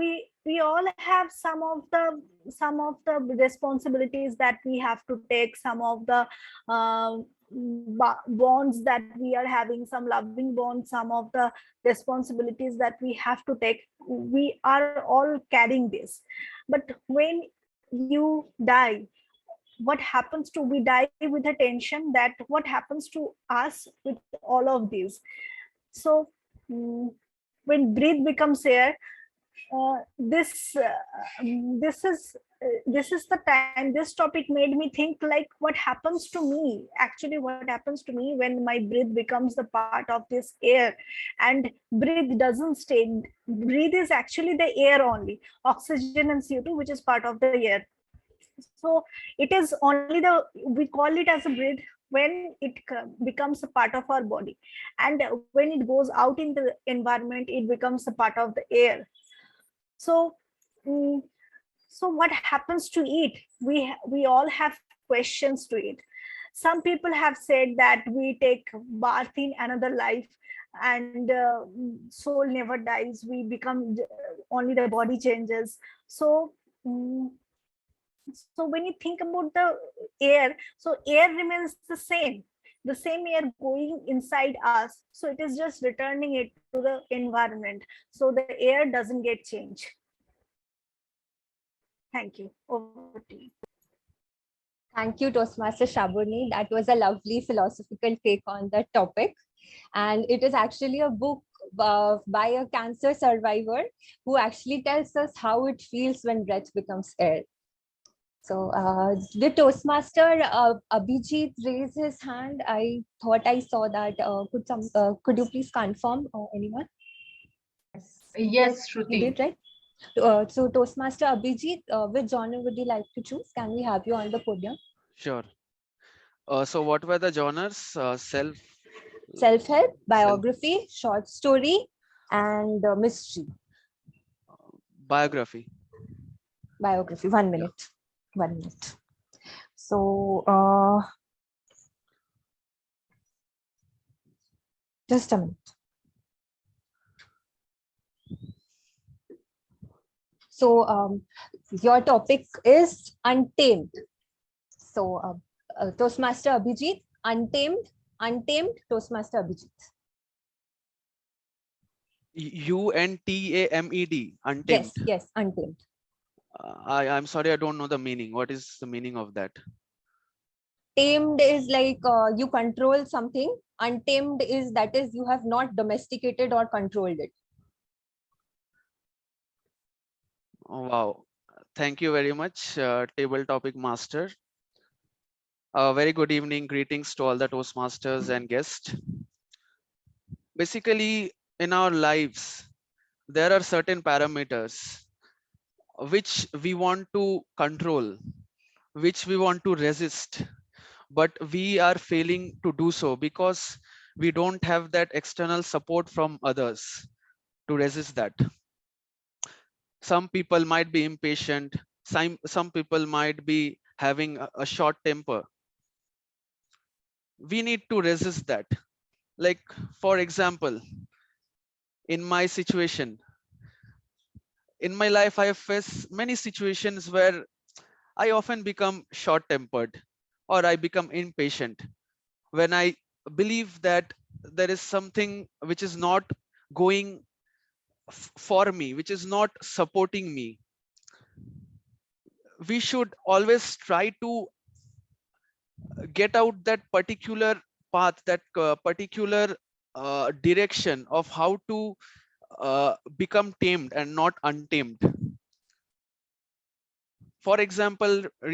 we all have some of the responsibilities that we have to take, some of the bonds that we are having, some loving bonds, some of the responsibilities that we have to take. We are all carrying this, but when you die, what happens to, we die with a tension that what happens to us with all of these. So when breath becomes air, this is this is the time, this topic made me think like what happens to me, actually what happens to me when my breath becomes the part of this air, and breath doesn't stay. Breathe is actually the air only, oxygen and CO2, which is part of the air. So it is only the, we call it as a breath when it becomes a part of our body, and when it goes out in the environment, it becomes a part of the air. So mm, so what happens to it? We all have questions to it. Some people have said that we take birth in another life, and soul never dies, we become only the body changes. So mm, so when you think about the air, so air remains the same air going inside us, so it is just returning it to the environment, so the air doesn't get changed. Thank you. Over to you. Thank you, Toastmaster Shabuni. That was a lovely philosophical take on the topic. And it is actually a book by a cancer survivor who actually tells us how it feels when breath becomes air. So the Toastmaster Abhijit raised his hand. I thought I saw that. Could you please confirm, anyone? Yes, You Shruti. did, right? So Toastmaster Abhijit, which genre would you like to choose? Can we have you on the podium? Sure. So what were the genres? Self-help, biography, short story, and mystery. Biography. Biography. 1 minute. 1 minute. So just a minute. So your topic is Untamed. So Toastmaster Abhijit, Untamed, Toastmaster Abhijit. Untamed. Untamed. Yes, Untamed. I'm sorry, I don't know the meaning. What is the meaning of that? Tamed is like you control something. Untamed is that is you have not domesticated or controlled it. Oh, wow. Thank you very much, Table Topic Master. Very good evening. Greetings to all the Toastmasters and guests. Basically, in our lives, there are certain parameters which we want to control, which we want to resist, but we are failing to do so because we don't have that external support from others to resist that. Some people might be impatient, some people might be having a short temper. We need to resist that. Like, for example, in my situation, in my life, I have faced many situations where I often become short tempered or I become impatient when I believe that there is something which is not going for me, which is not supporting me. We should always try to get out that particular path, that particular direction of how to become tamed and not untamed. For example, I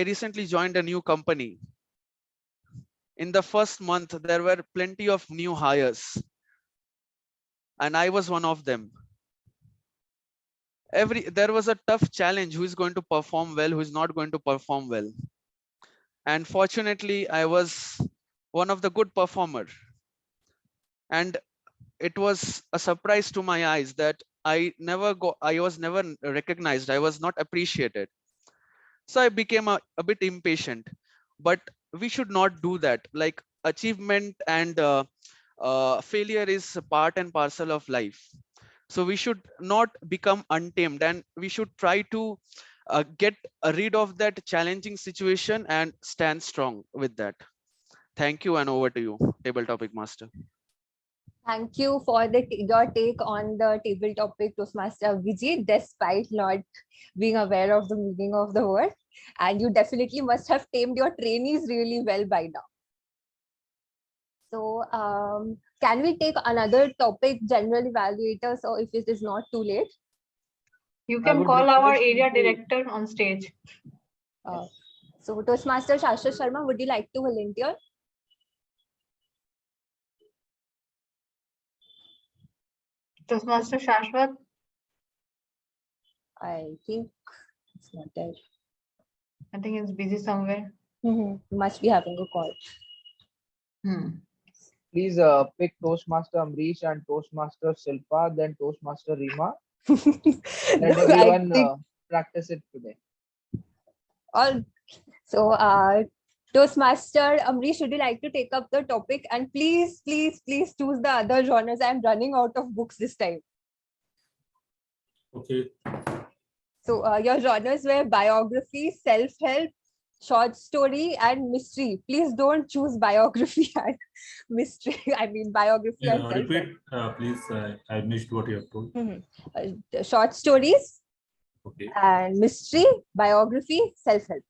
recently joined a new company. In the first month, there were plenty of new hires, and I was one of them. There was a tough challenge: who is going to perform well, who is not going to perform well. And fortunately, I was one of the good performer. And it was a surprise to my eyes that I was never recognized. I was not appreciated. So I became a bit impatient. But we should not do that. Like, achievement and failure is part and parcel of life. So we should not become untamed, and we should try to get rid of that challenging situation and stand strong with that. Thank you, and over to you, Table Topic Master. Thank you for your take on the table topic, Toastmaster Vijay, despite not being aware of the meaning of the word. And you definitely must have tamed your trainees really well by now. So can we take another topic, general evaluators, or if it is not too late? You I can would call our request area you to director on stage. So Toastmaster Shashwat Sharma, would you like to volunteer? Toastmaster Shashwat. I think it's not there. I think it's busy somewhere. Must be having a call. please pick Toastmaster Amrish and Toastmaster Shilpa, then Toastmaster Rima. Let No, I everyone think practice it today. all. So Toastmaster Amrish, would you like to take up the topic? And please, please, please choose the other genres. I'm running out of books this time. Okay. So your genres were biography, self-help, short story, and mystery. Please don't choose biography and mystery. I mean biography and self-help. Repeat, please. I missed what you have told. The short stories Okay. and mystery, biography, self-help.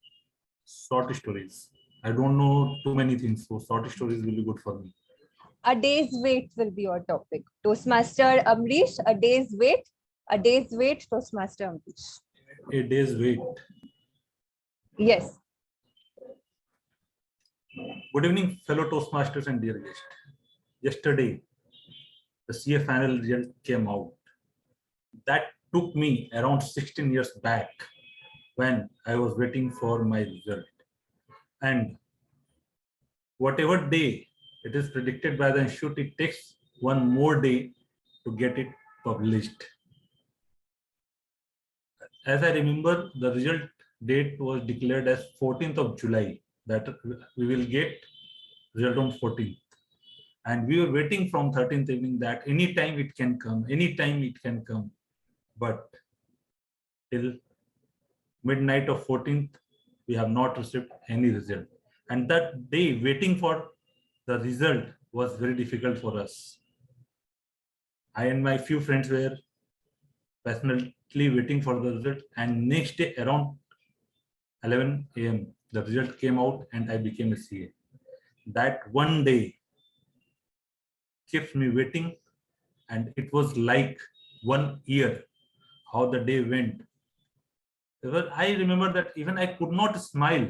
Short stories. I don't know too many things, so short stories will be good for me. A day's wait will be your topic. Toastmaster Amrish, a day's wait. A day's wait, Toastmaster Amrish. A day's wait. Yes. Good evening, fellow Toastmasters and dear guests. Yesterday, the CA final result came out. That took me around 16 years back when I was waiting for my result. And whatever day it is predicted by the institute, it takes one more day to get it published. As I remember, the result date was declared as 14th of July, that we will get result on 14th. And we were waiting from 13th evening that anytime it can come, anytime it can come. But till midnight of 14th, we have not received any result. And that day waiting for the result was very difficult for us. I and my few friends were passionately waiting for the result, and next day around 11 a.m. the result came out and I became a CA. That one day kept me waiting, and it was like 1 year how the day went. I remember that even I could not smile,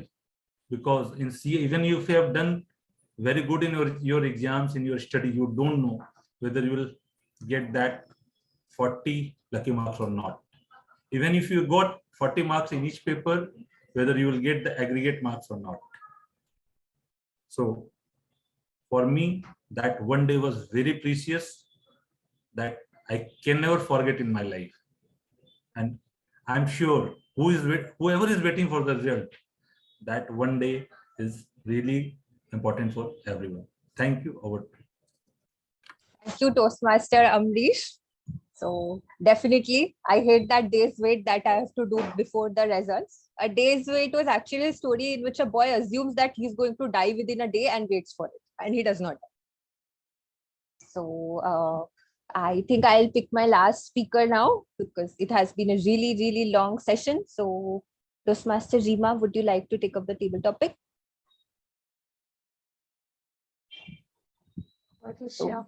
because in CA, even if you have done very good in your exams, in your study, you don't know whether you will get that 40 lucky marks or not. Even if you got 40 marks in each paper, whether you will get the aggregate marks or not. So for me, that one day was very precious, that I can never forget in my life. And I'm sure whoever is waiting for the result, that one day is really important for everyone. Thank you. Over to you. Thank you, Toastmaster Amrish. So definitely, I hate that day's wait that I have to do before the results. A day's wait was actually a story in which a boy assumes that he's going to die within a day and waits for it, and he does not. So I think I'll pick my last speaker now, because it has been a really, really long session. So Toastmaster Rima, would you like to take up the table topic? Okay, sure.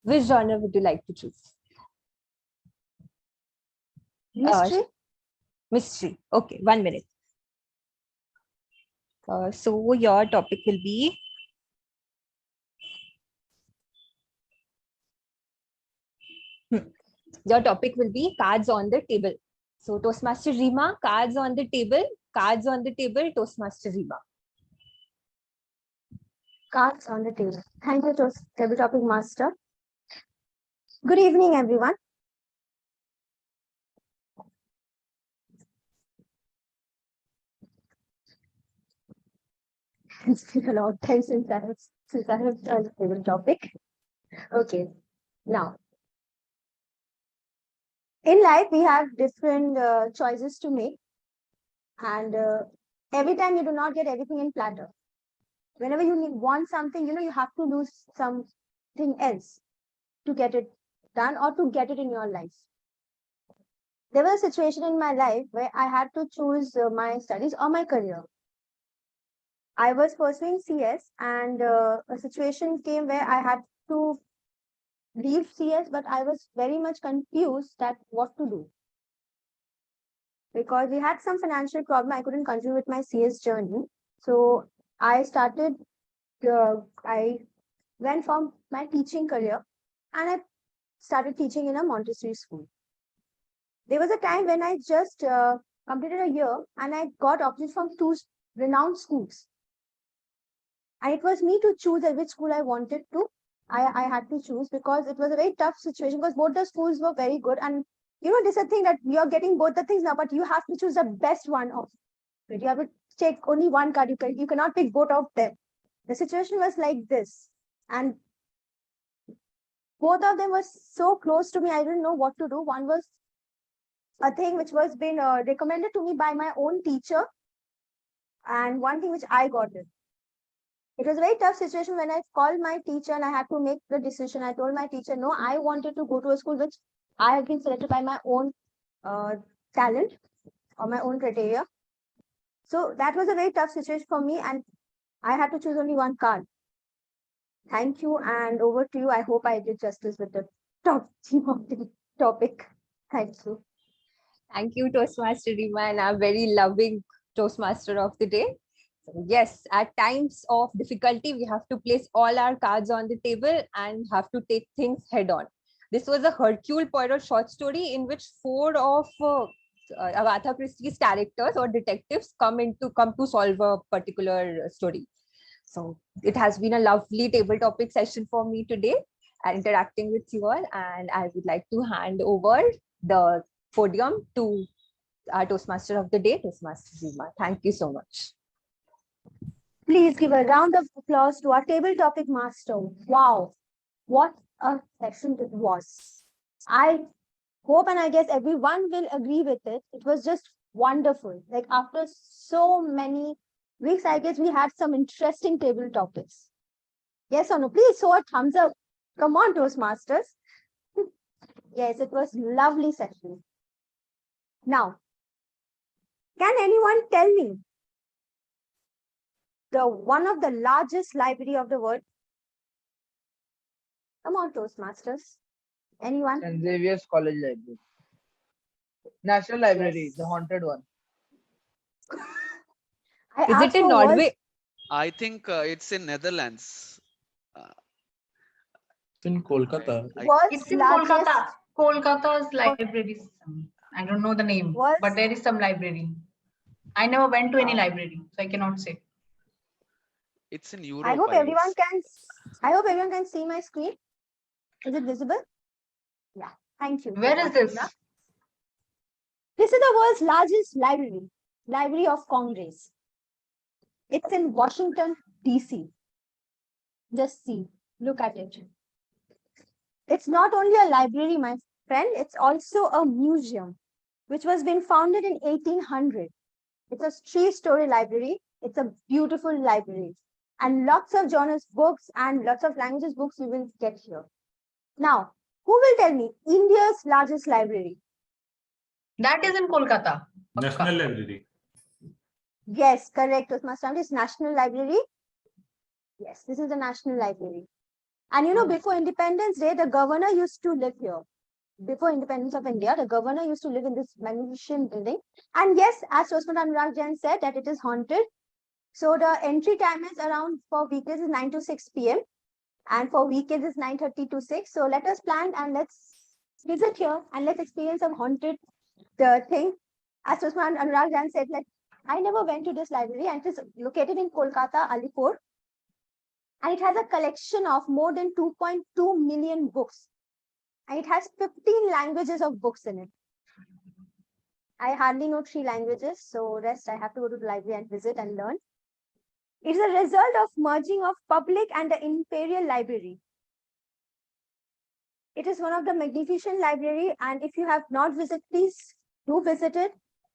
Which genre would you like to choose? Mystery? Mystery. Okay, 1 minute. So your topic will be cards on the table. So Toastmaster Rima, cards on the table, Toastmaster Rima. Cards on the table. Thank you, table topic master. Good evening, everyone. It's been a long time since I have done the table topic. Okay, now in life we have different choices to make, and every time you do not get everything in platter. Whenever you want something, you have to lose something else to get it done or to get it in your life. There was a situation in my life where I had to choose my studies or my career. I was pursuing CS, and a situation came where I had to leave CS, but I was very much confused that what to do. because we had some financial problem. I couldn't continue with my CS journey. So I started, I went from my teaching career and I started teaching in a Montessori school. There was a time when I just completed a year and I got options from two renowned schools. And it was me to choose at which school I wanted to. I had to choose because it was a very tough situation because both the schools were very good. And this is a thing that you're getting both the things now, but you have to choose the best one of it. You have to take only one card. You cannot pick both of them. The situation was like this. And both of them were so close to me, I didn't know what to do. One was a thing which was been recommended to me by my own teacher, and one thing which I got it. It was a very tough situation when I called my teacher and I had to make the decision. I told my teacher, no, I wanted to go to a school which I have been selected by my own talent or my own criteria. So that was a very tough situation for me, and I had to choose only one card. Thank you, and over to you. I hope I did justice with the top theme of the topic. Thank you. Thank you, Toastmaster Rima, and our very loving Toastmaster of the day. So yes, at times of difficulty, we have to place all our cards on the table and have to take things head on. This was a Hercule Poirot short story in which 4 of Agatha Christie's characters or detectives come to solve a particular story. So it has been a lovely table topic session for me today, interacting with you all, and I would like to hand over the podium to our Toastmaster of the day, Toastmaster Rima. Thank you so much. Please give a round of applause to our table topic master. Wow, what a session it was. I hope and I guess everyone will agree with it. It was just wonderful. Like after so many weeks, I guess we had some interesting table topics. Yes or no? Please show a thumbs up. Come on, Toastmasters. Yes, it was lovely session. Now, can anyone tell me one of the largest library of the world? Come on, Toastmasters. Anyone? St. Xavier's College Library. National Library, Yes. the haunted one. Is it in Norway? I think it's in Netherlands. It's in Kolkata. It's in Kolkata. Kolkata's libraries. I don't know the name, but there is some library. I never went to any library, so I cannot say. It's in Europe. I hope everyone can see my screen. Is it visible? Yeah, thank you. Where is this? This is the world's largest library, Library of Congress. It's in Washington, DC. Just see, look at it. It's not only a library, my friend, it's also a museum, which was been founded in 1800. It's a 3-story library. It's a beautiful library. And lots of genres books and lots of languages books you will get here. Now, who will tell me India's largest library? That is in Kolkata. National Library. Yes, correct. Toastmaster, it's National Library. Yes, this is the National Library. And before Independence Day, the governor used to live here. Before independence of India, the governor used to live in this magnificent building. And yes, as Toastmaster Anurag Jain said, that it is haunted. So the entry time is around for weekdays is 9 to 6 p.m. and for weekends is 9:30 to 6. So let us plan and let's visit here and let's experience some haunted thing. As Toastmaster Anurag Jain said, like I never went to this library, and it is located in Kolkata, Alipur. And it has a collection of more than 2.2 million books. And it has 15 languages of books in it. I hardly know 3 languages, so rest I have to go to the library and visit and learn. It's a result of merging of public and the Imperial Library. It is one of the magnificent library, and if you have not visited, please do visit it.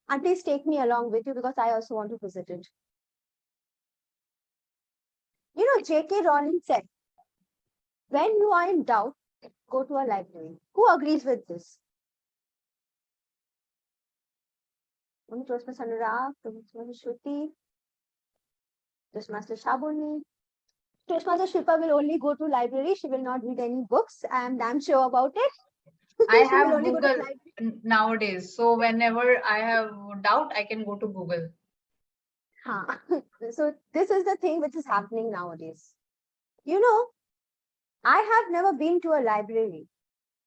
And please take me along with you because I also want to visit it. J.K. Rowling said, when you are in doubt, go to a library. Who agrees with this? Toastmaster Anurag, Toastmaster Shruti, Toastmaster Shabuni. Toastmaster Shilpa will only go to library. She will not read any books, and I'm sure about it. I She will have only go to the Google library. nowadays. So whenever I have doubt, I can go to Google. Huh. So this is the thing which is happening nowadays. You know, I have never been to a library,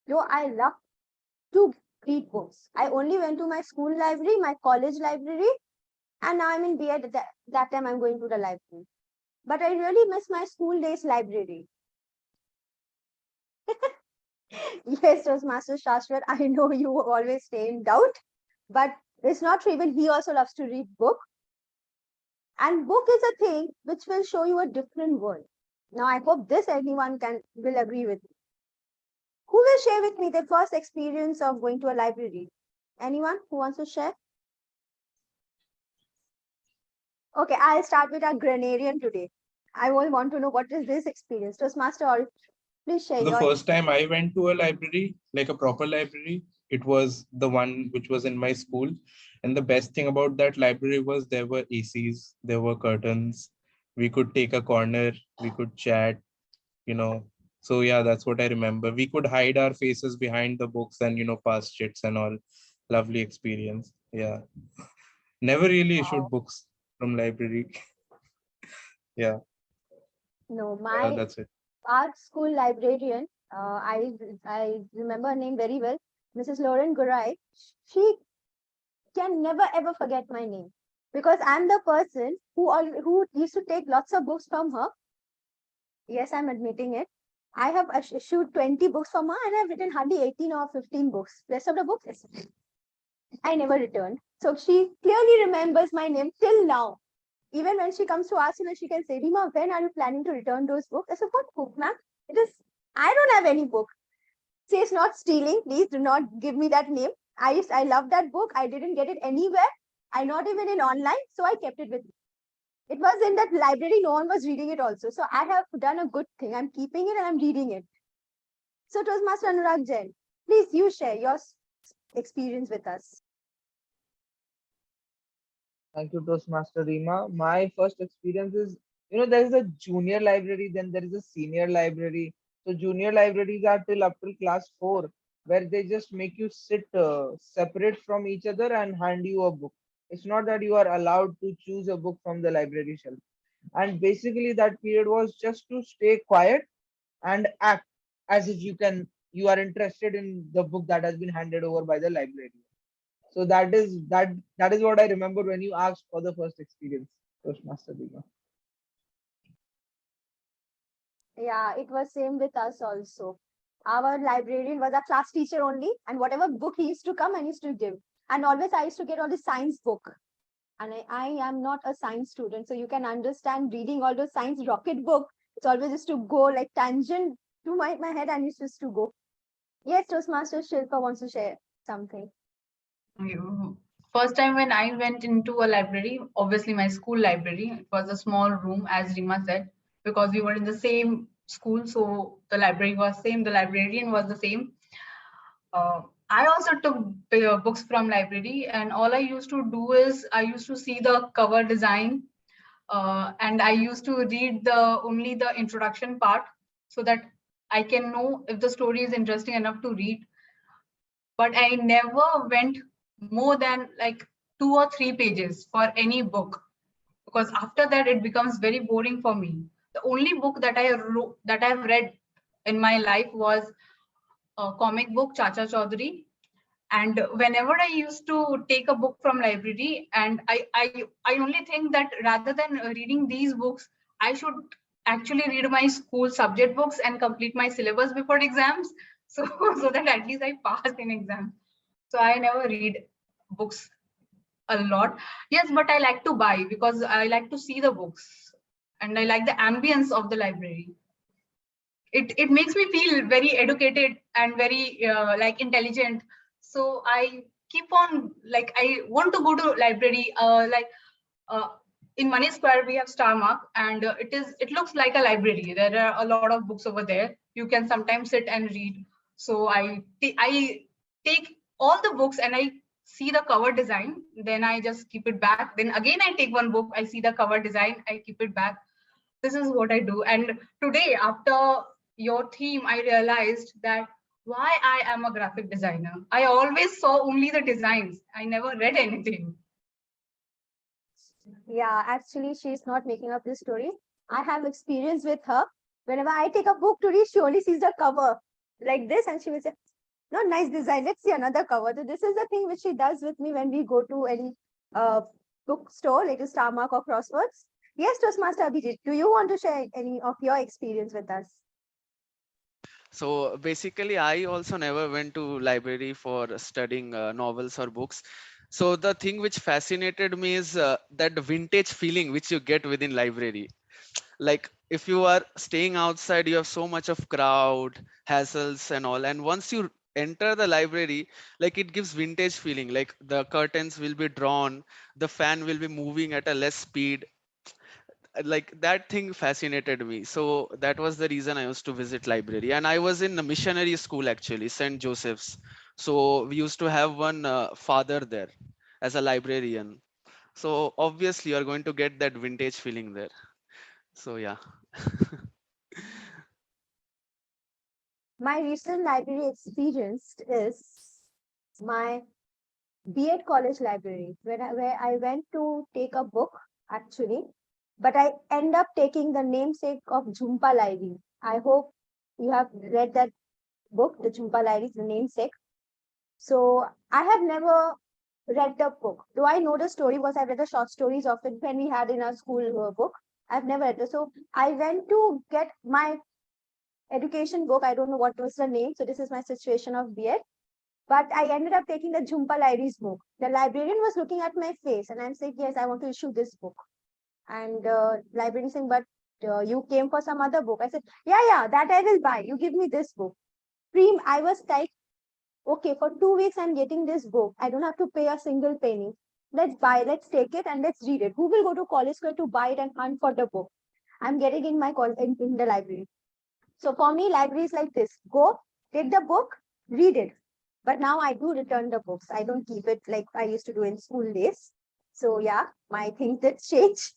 though I love to read books. I only went to my school library, my college library, and now I'm in B.Ed. That time I'm going to the library. But I really miss my school days library. Yes, Toastmaster Shashwat, I know you always stay in doubt, but it's not true. Even he also loves to read book. And book is a thing which will show you a different world. Now, I hope this anyone will agree with me. Who will share with me their first experience of going to a library? Anyone who wants to share? Okay, I'll start with our grammarian today. I will want to know what is this experience. Toastmaster, please share The your first time experience. I went to a library, like a proper library, it was the one which was in my school. And the best thing about that library was there were ACs, there were curtains. We could take a corner, we could chat, you know. So yeah, that's what I remember. We could hide our faces behind the books and, pass chits and all. Lovely experience. Yeah. Never really issued Wow. books from library. Yeah, No, that's it. our school librarian, I remember her name very well, Mrs. Lauren Gurai. She can never ever forget my name because I'm the person who used to take lots of books from her. Yes, I'm admitting it. I have issued 20 books from her and I've written hardly 18 or 15 books. Rest of the books, I never returned. So she clearly remembers my name till now. Even when she comes to ask, she can say, Rima, when are you planning to return those books? I said, what book, ma'am? It is, I don't have any book. Say it's not stealing. Please do not give me that name. I love that book. I didn't get it anywhere. I not even in online. So I kept it with me. It was in that library. No one was reading it also. So I have done a good thing. I'm keeping it and I'm reading it. So Toastmaster Anurag Jain, please you share your experience with us. Thank you, Toastmaster Rima. My first experience is, there is a junior library, then there is a senior library. So junior libraries are till up till class 4, where they just make you sit separate from each other and hand you a book. It's not that you are allowed to choose a book from the library shelf. And basically that period was just to stay quiet and act as if you are interested in the book that has been handed over by the librarian. So that is what I remember when you asked for the first experience, Toastmaster Dima. Yeah, it was same with us also. Our librarian was a class teacher only, and whatever book he used to come and used to give. And always I used to get all the science book. And I am not a science student, so you can understand reading all those science rocket book. It's always used to go like tangent to my head and it's just to go. Yes, Toastmaster Shilpa wants to share something. First time when I went into a library, obviously my school library, it was a small room, as Rima said, because we were in the same school, so the library was same, the librarian was the same. I also took books from library, and all I used to do is I used to see the cover design, and I used to read only the introduction part so that I can know if the story is interesting enough to read. But I never went more than like 2 or 3 pages for any book, because after that it becomes very boring for me. The only book that I've read in my life was a comic book, Chacha Chaudhary. And whenever I used to take a book from library, and I only think that rather than reading these books, I should actually read my school subject books and complete my syllabus before exams, so so that at least I pass in exams. So I never read books a lot. Yes, but I like to buy because I like to see the books and I like the ambience of the library. It makes me feel very educated and very like intelligent. So I keep on, like, I want to go to library, uh, in Money Square we have Star Mark, and it looks like a library. There are a lot of books over there. You can sometimes sit and read. So I take all the books and I see the cover design, then I just keep it back. Then again I take one book, I see the cover design, I keep it back. This is what I do. And today, after your theme, I realized that why I am a graphic designer. I always saw only the designs. I never read anything. Yeah, actually, she's not making up this story. I have experience with her. Whenever I take a book to read, she only sees the cover like this, and she will say, "No, nice design. Let's see another cover." So this is the thing which she does with me when we go to any uh bookstore, like a Star Mark or Crosswords. Yes, Toastmaster Abhijit, do you want to share any of your experience with us? So basically, I also never went to library for studying novels or books. So the thing which fascinated me is that vintage feeling which you get within library. Like if you are staying outside, you have so much of crowd, hassles and all. And once you enter the library, like it gives vintage feeling. Like the curtains will be drawn, the fan will be moving at a less speed, like that thing fascinated me. So that was the reason I used to visit library. And I was in a missionary school, actually St. Joseph's. So we used to have one father there as a librarian. So obviously you're going to get that vintage feeling there. So yeah. My recent library experience is my B.Ed college library, where I went to take a book actually, but I end up taking the namesake of Jhumpa Lairi. I hope you have read that book, the Jhumpa Lairi, the namesake. So I have never read the book. Do I know the story? Was I read the short stories of it when we had in our school book? I've never read it. So I went to get my education book. I don't know what was the name. So this is my situation of B.Ed. But I ended up taking the Jhumpa Lairi's book. The librarian was looking at my face and I'm saying, yes, I want to issue this book. And librarian saying, but you came for some other book. I said, yeah, that I will buy. You give me this book. I was like, okay, for 2 weeks, I'm getting this book. I don't have to pay a single penny. Let's take it and let's read it. Who will go to college square to buy it and hunt for the book? I'm getting in my in the library. So for me, library is like this. Go, take the book, read it. But now I do return the books. I don't keep it like I used to do in school days. So yeah, my things did change.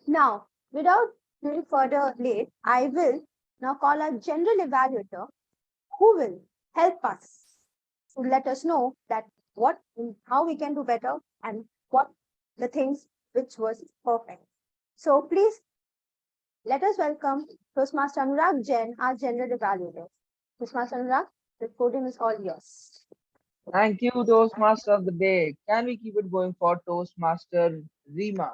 Now, without doing further late, I will now call a general evaluator who will help us to let us know that what how we can do better and what the things which was perfect. So please let us welcome Toastmaster Anurag Jain, our general evaluator. Toastmaster Anurag, the podium is all yours. Thank you, Toastmaster of the day. Can we keep it going for Toastmaster Rima?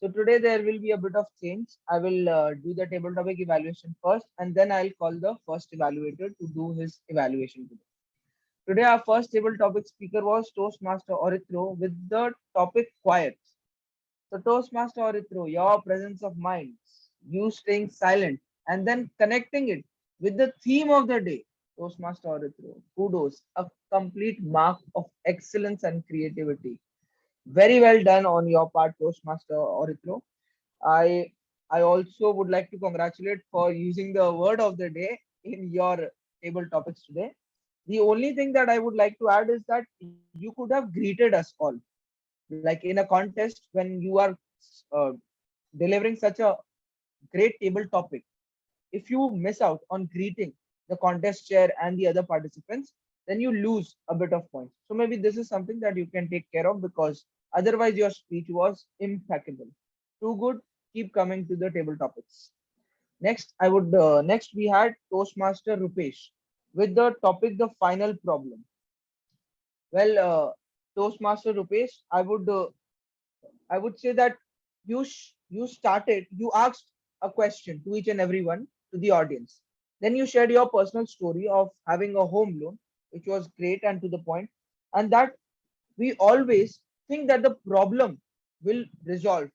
So today there will be a bit of change. I will do the table topic evaluation first, and then I'll call the first evaluator to do his evaluation today. Today our first table topic speaker was Toastmaster Orithro with the topic quiet. So Toastmaster Orithro, your presence of mind, you staying silent and then connecting it with the theme of the day. Toastmaster Orithro, kudos, a complete mark of excellence and creativity. Very well done on your part, Toastmaster Orithro. I I also would like to congratulate for using the word of the day in your table topics today. The only thing that I would like to add is that you could have greeted us all, like in a contest when you are uh, delivering such a great table topic. If you miss out on greeting the contest chair and the other participants, then you lose a bit of points. So maybe this is something that you can take care of because otherwise your speech was impeccable. Too good. Keep coming to the table topics. Next we had Toastmaster Rupesh with the topic the final problem. Well, Toastmaster Rupesh, I would say that you asked a question to each and everyone, to the audience. Then you shared your personal story of having a home loan, which was great and to the point, and that we always think that the problem will resolve.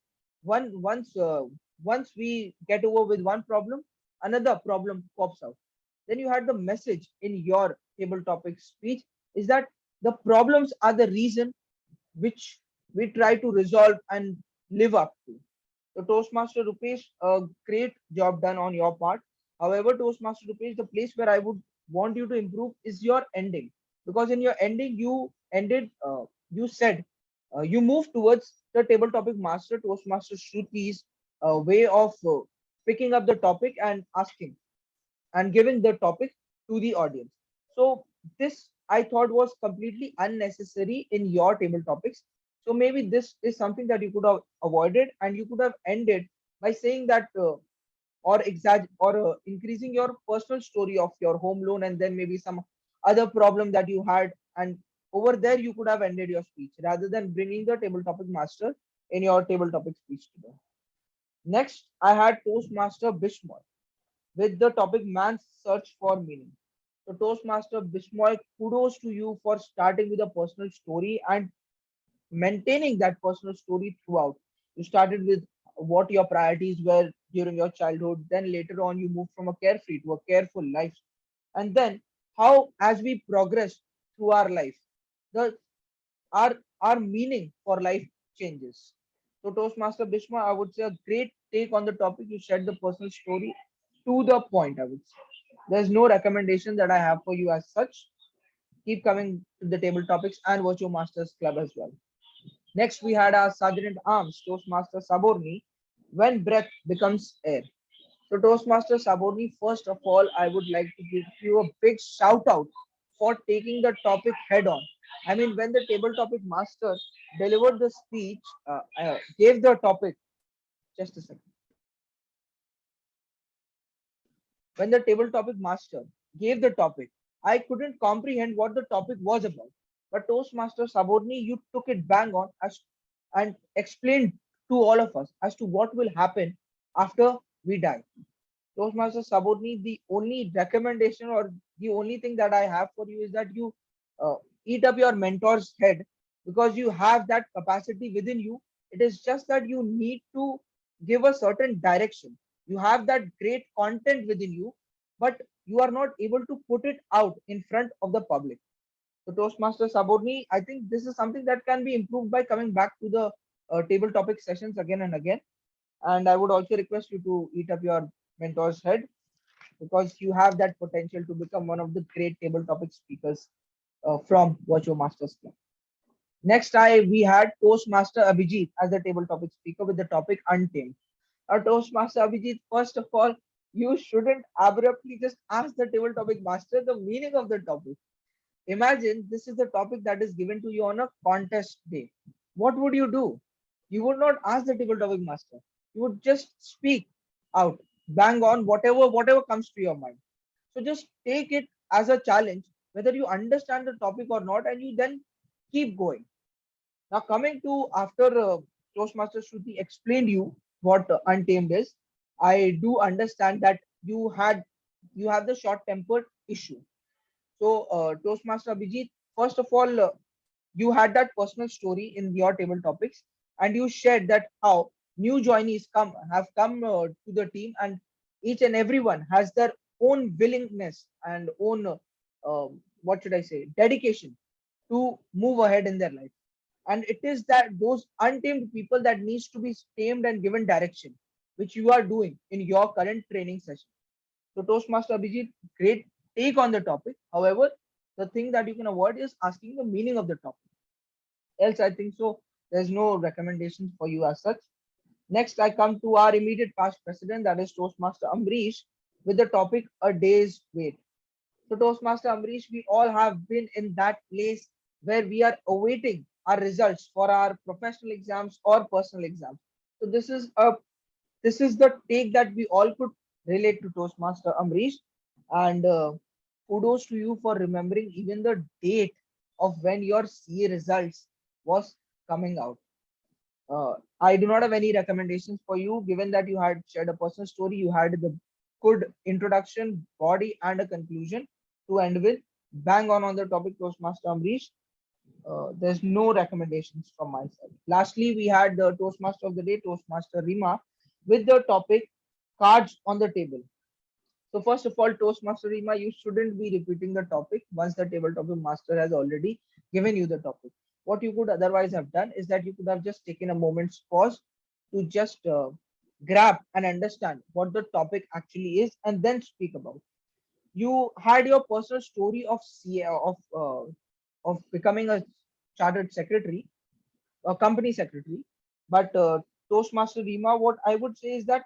Once we get over with one problem, another problem pops out. Then you had the message in your table topic speech is that the problems are the reason which we try to resolve and live up to. So Toastmaster Rupesh, a great job done on your part. However, Toastmaster Rupesh, the place where I would want you to improve is your ending, because in your ending you said you moved towards the table topic master, Toastmaster Shruti's way of picking up the topic and asking and giving the topic to the audience. So this I thought was completely unnecessary in your table topics. So maybe this is something that you could have avoided, and you could have ended by saying that or increasing your personal story of your home loan, and then maybe some other problem that you had, and over there you could have ended your speech rather than bringing the table topic master in your table topic speech today. Next, I had Toastmaster Bishmoy with the topic man's search for meaning. So Toastmaster Bishmoy, kudos to you for starting with a personal story and maintaining that personal story throughout. You started with what your priorities were during your childhood, then later on you moved from a carefree to a careful life, and then how as we progress through our life, the our meaning for life changes. So Toastmaster Bishma, I would say a great take on the topic. You shared the personal story to the point, I would say. There's no recommendation that I have for you as such. Keep coming to the table topics and Virtual Masters Club as well. Next, we had our Sergeant at Arms, Toastmaster Saborni, when breath becomes air. So, Toastmaster Saborni, first of all, I would like to give you a big shout out for taking the topic head on. I mean, when the table topic master delivered the speech, gave the topic, just a second. When the table topic master gave the topic, I couldn't comprehend what the topic was about. But Toastmaster Saborni, you took it bang on and explained to all of us as to what will happen after we die. Toastmaster Saborni, the only recommendation or the only thing that I have for you is that you eat up your mentor's head, because you have that capacity within you. It is just that you need to give a certain direction. You have that great content within you, but you are not able to put it out in front of the public. So Toastmaster Saborni, I think this is something that can be improved by coming back to the table topic sessions again and again. And I would also request you to eat up your mentor's head, because you have that potential to become one of the great table topic speakers from VirtuoMasters Club. Next, we had Toastmaster Abhijit as the table topic speaker with the topic Untamed. Toastmaster Abhijit, first of all, you shouldn't abruptly just ask the table topic master the meaning of the topic. Imagine this is the topic that is given to you on a contest day. What would you do? You would not ask the table topic master. You would just speak out, bang on whatever comes to your mind. So just take it as a challenge, whether you understand the topic or not, and you then keep going. Now coming to after Toastmaster Shruti explained you what Untamed is, I do understand that you have the short tempered issue. So Toastmaster Abhijit, first of all, you had that personal story in your table topics, and you shared that how new joinees have come to the team, and each and everyone has their own willingness and own what should I say, dedication to move ahead in their life. And it is that those untamed people that needs to be tamed and given direction, which you are doing in your current training session. So Toastmaster Abhijit, great take on the topic. However, the thing that you can avoid is asking the meaning of the topic. Else, I think so. There's no recommendations for you as such. Next, I come to our immediate past president, that is Toastmaster Amrish, with the topic A Day's Wait. So Toastmaster Amrish, we all have been in that place where we are awaiting our results for our professional exams or personal exams. So this is the take that we all could relate to Toastmaster Amrish. And kudos to you for remembering even the date of when your CA results was coming out. I do not have any recommendations for you, given that you had shared a personal story, you had the good introduction, body, and a conclusion to end with. Bang on the topic, Toastmaster Amrish. There's no recommendations from my side. Lastly, we had the Toastmaster of the day, Toastmaster Rima, with the topic cards on the table. So first of all, Toastmaster Rima, you shouldn't be repeating the topic once the table topic master has already given you the topic. What you could otherwise have done is that you could have just taken a moment's pause to just grab and understand what the topic actually is and then speak about. You had your personal story of of becoming a chartered secretary, a company secretary, but Toastmaster Rima, what I would say is that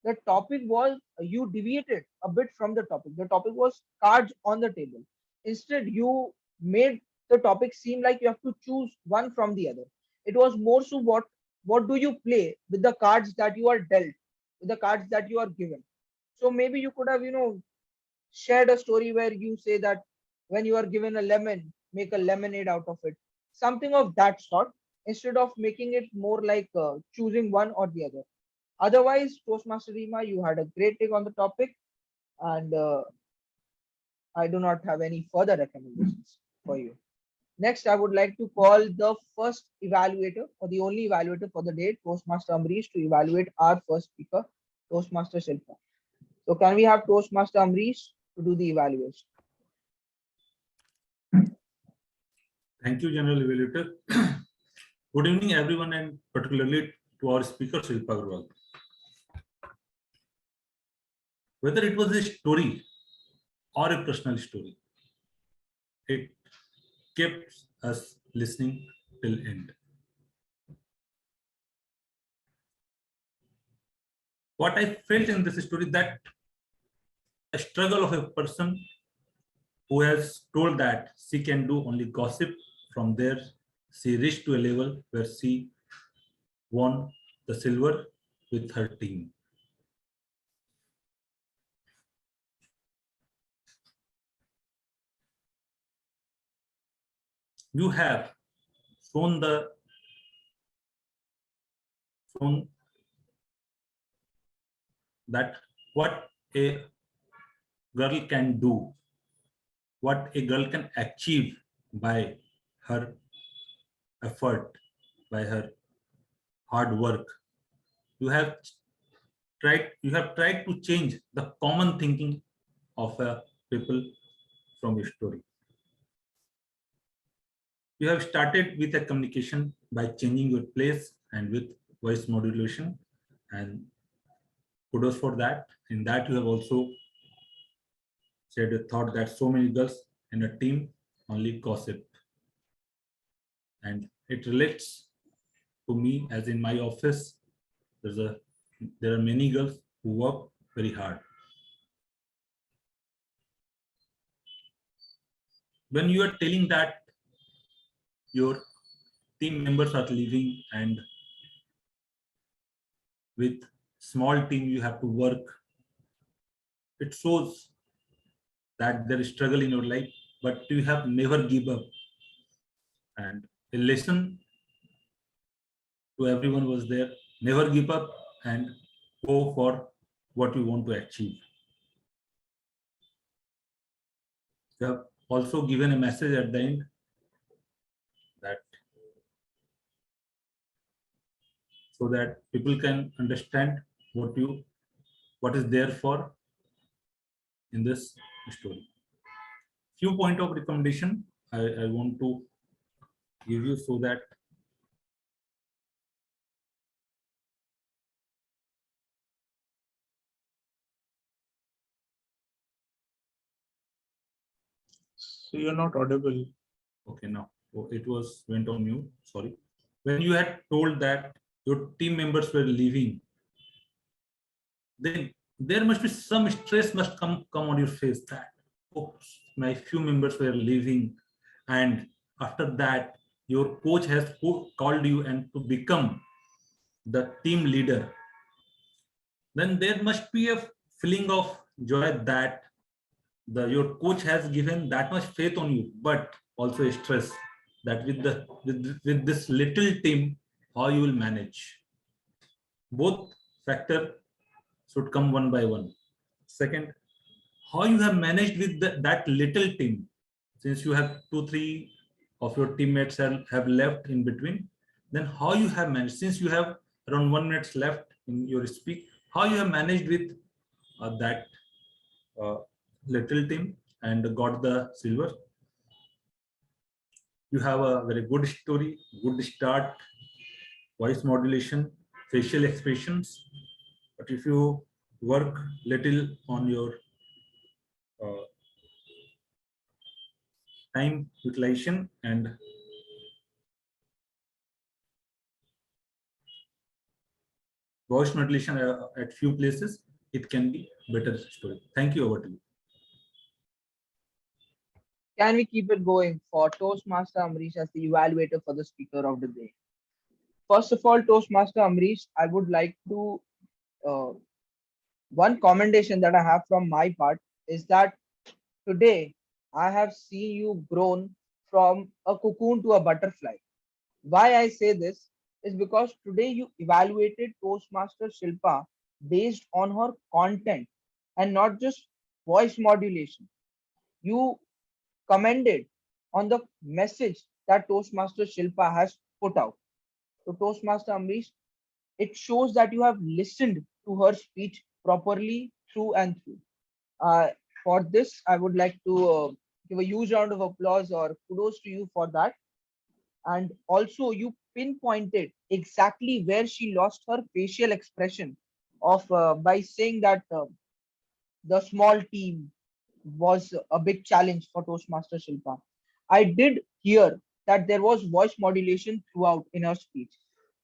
the topic was, you deviated a bit from the topic. The topic was cards on the table. Instead, you made the topic seem like you have to choose one from the other. It was more so what do you play with the cards that you are dealt, with the cards that you are given. So maybe you could have, shared a story where you say that when you are given a lemon, make a lemonade out of it. Something of that sort, instead of making it more like choosing one or the other. Otherwise, Toastmaster Rima, you had a great take on the topic, and I do not have any further recommendations for you. Next, I would like to call the first evaluator or the only evaluator for the day, Toastmaster Amrish, to evaluate our first speaker, Toastmaster Shilpa. So can we have Toastmaster Amrish to do the evaluation? Thank you, General Evaluator. Good evening, everyone, and particularly to our speaker, Shilpa Agarwal. Whether it was a story or a personal story, it kept us listening till end. What I felt in this story, that a struggle of a person who has told that she can do only gossip. From there, she reached to a level where she won the silver with her team. You have shown that what a girl can do, what a girl can achieve by her effort, by her hard work. You have tried to change the common thinking of people from your story. You have started with a communication by changing your place and with voice modulation, and kudos for that. In that, you have also said a thought that so many girls in a team only gossip, and it relates to me as in my office. There are many girls who work very hard. When you are telling that your team members are leaving and with small team you have to work, it shows that there is struggle in your life, but you have never give up. And a lesson to everyone was there: never give up and go for what you want to achieve. You have also given a message at the end that so that people can understand what is there for in this story. Few point of recommendation I want to give you so that So you're not audible. okay, now it was went on mute, sorry. When you had told that your team members were leaving, then there must be some stress must come on your face that, oh, my few members were leaving, and after that your coach has called you and to become the team leader. Then there must be a feeling of joy that your coach has given that much faith on you, but also a stress that with this little team, how you will manage. Both factor should come one by one. Second, how you have managed with that little team, since you have 2-3 of your teammates have left in between. Then how you have managed, since you have around 1 minute left in your speak, how you have managed with that little team and got the silver. You have a very good story, good start, voice modulation, facial expressions. But if you work little on your time utilization and voice modulation at few places, it can be better story. Thank you. Over to you. Can we keep it going for Toastmaster Amrish as the evaluator for the speaker of the day? First of all, Toastmaster Amrish, I would like to one commendation that I have from my part is that today I have seen you grown from a cocoon to a butterfly. Why I say this is because today you evaluated Toastmaster Shilpa based on her content and not just voice modulation. You commended on the message that Toastmaster Shilpa has put out. So Toastmaster Amrish, it shows that you have listened to her speech properly through and through. Uh, for this, I would like to give a huge round of applause or kudos to you for that. And also, you pinpointed exactly where she lost her facial expression of by saying that the small team was a big challenge for Toastmaster Shilpa. I did hear that there was voice modulation throughout in her speech,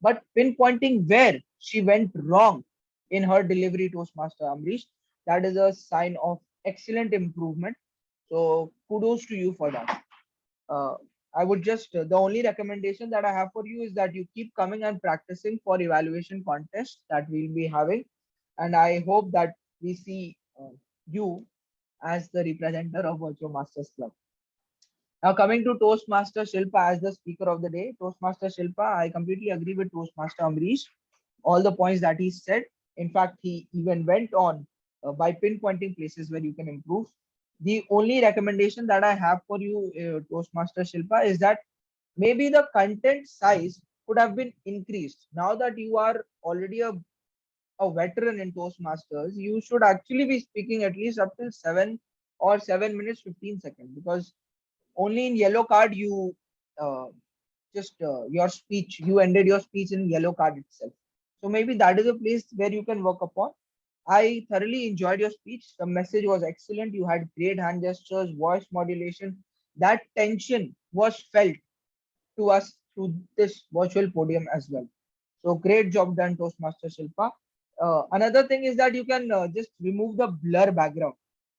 but pinpointing where she went wrong in her delivery, Toastmaster Amrish, that is a sign of excellent improvement. So kudos to you for that. Uh, I would just, the only recommendation that I have for you is that you keep coming and practicing for evaluation contests that we'll be having. And I hope that we see you as the representative of VirtuoMasters Club. Now coming to Toastmaster Shilpa as the speaker of the day. Toastmaster Shilpa, I completely agree with Toastmaster Amrish. All the points that he said. In fact, he even went on by pinpointing places where you can improve. The only recommendation that I have for you, Toastmaster Shilpa, is that maybe the content size could have been increased. Now that you are already a veteran in Toastmasters, you should actually be speaking at least up till 7 minutes 15 seconds, because only in yellow card you your speech, you ended your speech in yellow card itself. So maybe that is a place where you can work upon. I thoroughly enjoyed your speech. The message was excellent. You had great hand gestures, voice modulation. That tension was felt to us through this virtual podium as well. So great job done, Toastmaster Shilpa. Another thing is that you can just remove the blur background,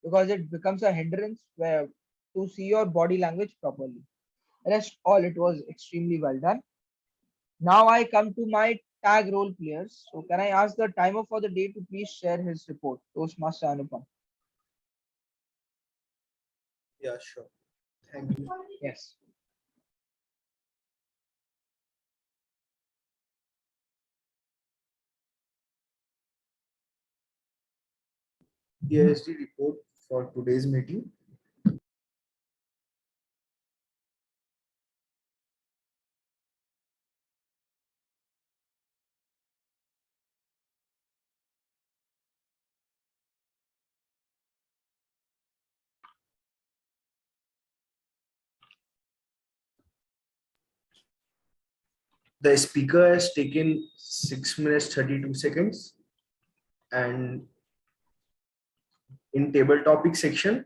because it becomes a hindrance where to see your body language properly. Rest all, it was extremely well done. Now I come to my tag role players. So can I ask the timer for the day to please share his report, Toastmaster Anupam? Yeah, sure. Thank you. Yes. Here is the report for today's meeting. The speaker has taken 6 minutes 32 seconds, and in table topic section,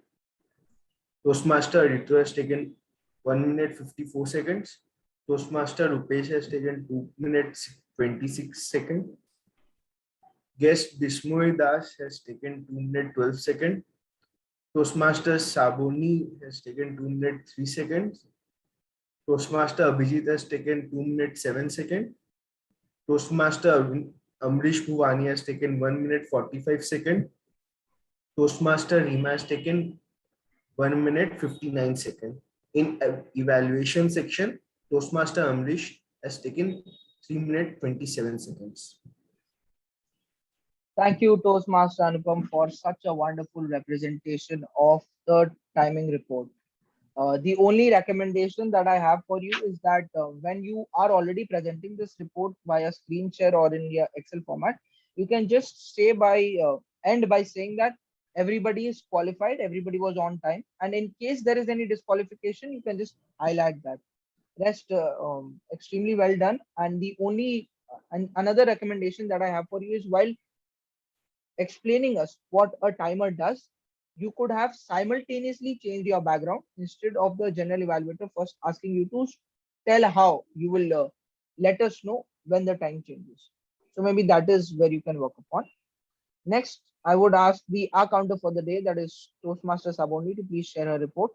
Toastmaster Aditya has taken 1 minute 54 seconds. Toastmaster Rupesh has taken 2 minutes 26 seconds. Guest Bismoy Das has taken 2 minutes 12 seconds. Toastmaster Saboni has taken 2 minutes 3 seconds. Toastmaster Abhijit has taken 2 minutes 7 seconds. Toastmaster Amrish Bhuvani has taken 1 minute 45 seconds. Toastmaster Rima has taken 1 minute 59 seconds. In evaluation section, Toastmaster Amrish has taken 3 minutes 27 seconds. Thank you, Toastmaster Anupam, for such a wonderful representation of the timing report. The only recommendation that I have for you is that when you are already presenting this report via screen share or in your Excel format, you can just say by end by saying that everybody is qualified, everybody was on time, and in case there is any disqualification, you can just highlight that. Rest extremely well done. And the only and another recommendation that I have for you is, while explaining us what a timer does, you could have simultaneously changed your background instead of the general evaluator first asking you to tell how. You will let us know when the time changes. So maybe that is where you can work upon. Next, I would ask the R counter for the day, that is Toastmaster Saboni, to please share her report.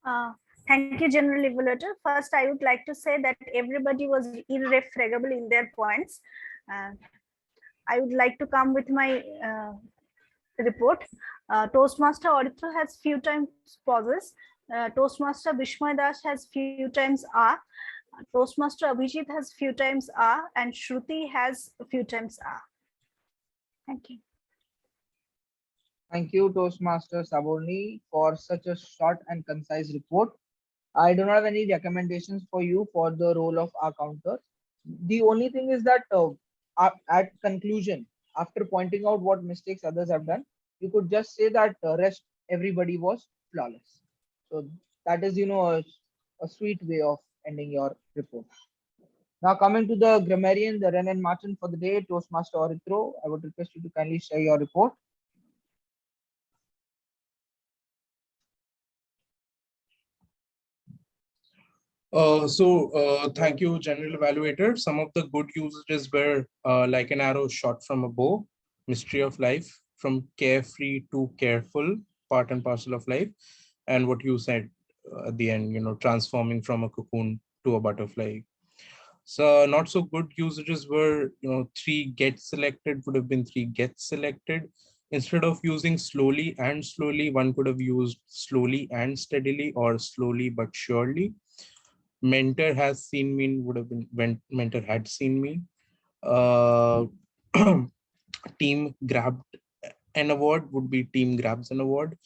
Uh, Thank you, General Evaluator. First, I would like to say that everybody was irrefragable in their points. Uh, I would like to come with my report. Toastmaster Auditro has few times pauses. Toastmaster Bishmoy Das has few times are. Toastmaster Abhijit has few times are, and Shruti has a few times are. Thank you. Thank you, Toastmaster Saboni, for such a short and concise report. I do not have any recommendations for you for the role of R counter. The only thing is that at conclusion, after pointing out what mistakes others have done, you could just say that rest everybody was flawless. So that is, a sweet way of ending your report. Now coming to the grammarian, the Ren and Martin for the day, Toastmaster Orithro, I would request you to kindly share your report. Thank you, General Evaluator. Some of the good usages were like an arrow shot from a bow, mystery of life, from carefree to careful, part and parcel of life, and what you said at the end, transforming from a cocoon to a butterfly. So not so good usages were, three get selected would have been three get selected. Instead of using slowly and slowly, one could have used slowly and steadily or slowly but surely. Mentor has seen me would have been when mentor had seen me. Uh, team grabbed an award would be team grabs an award.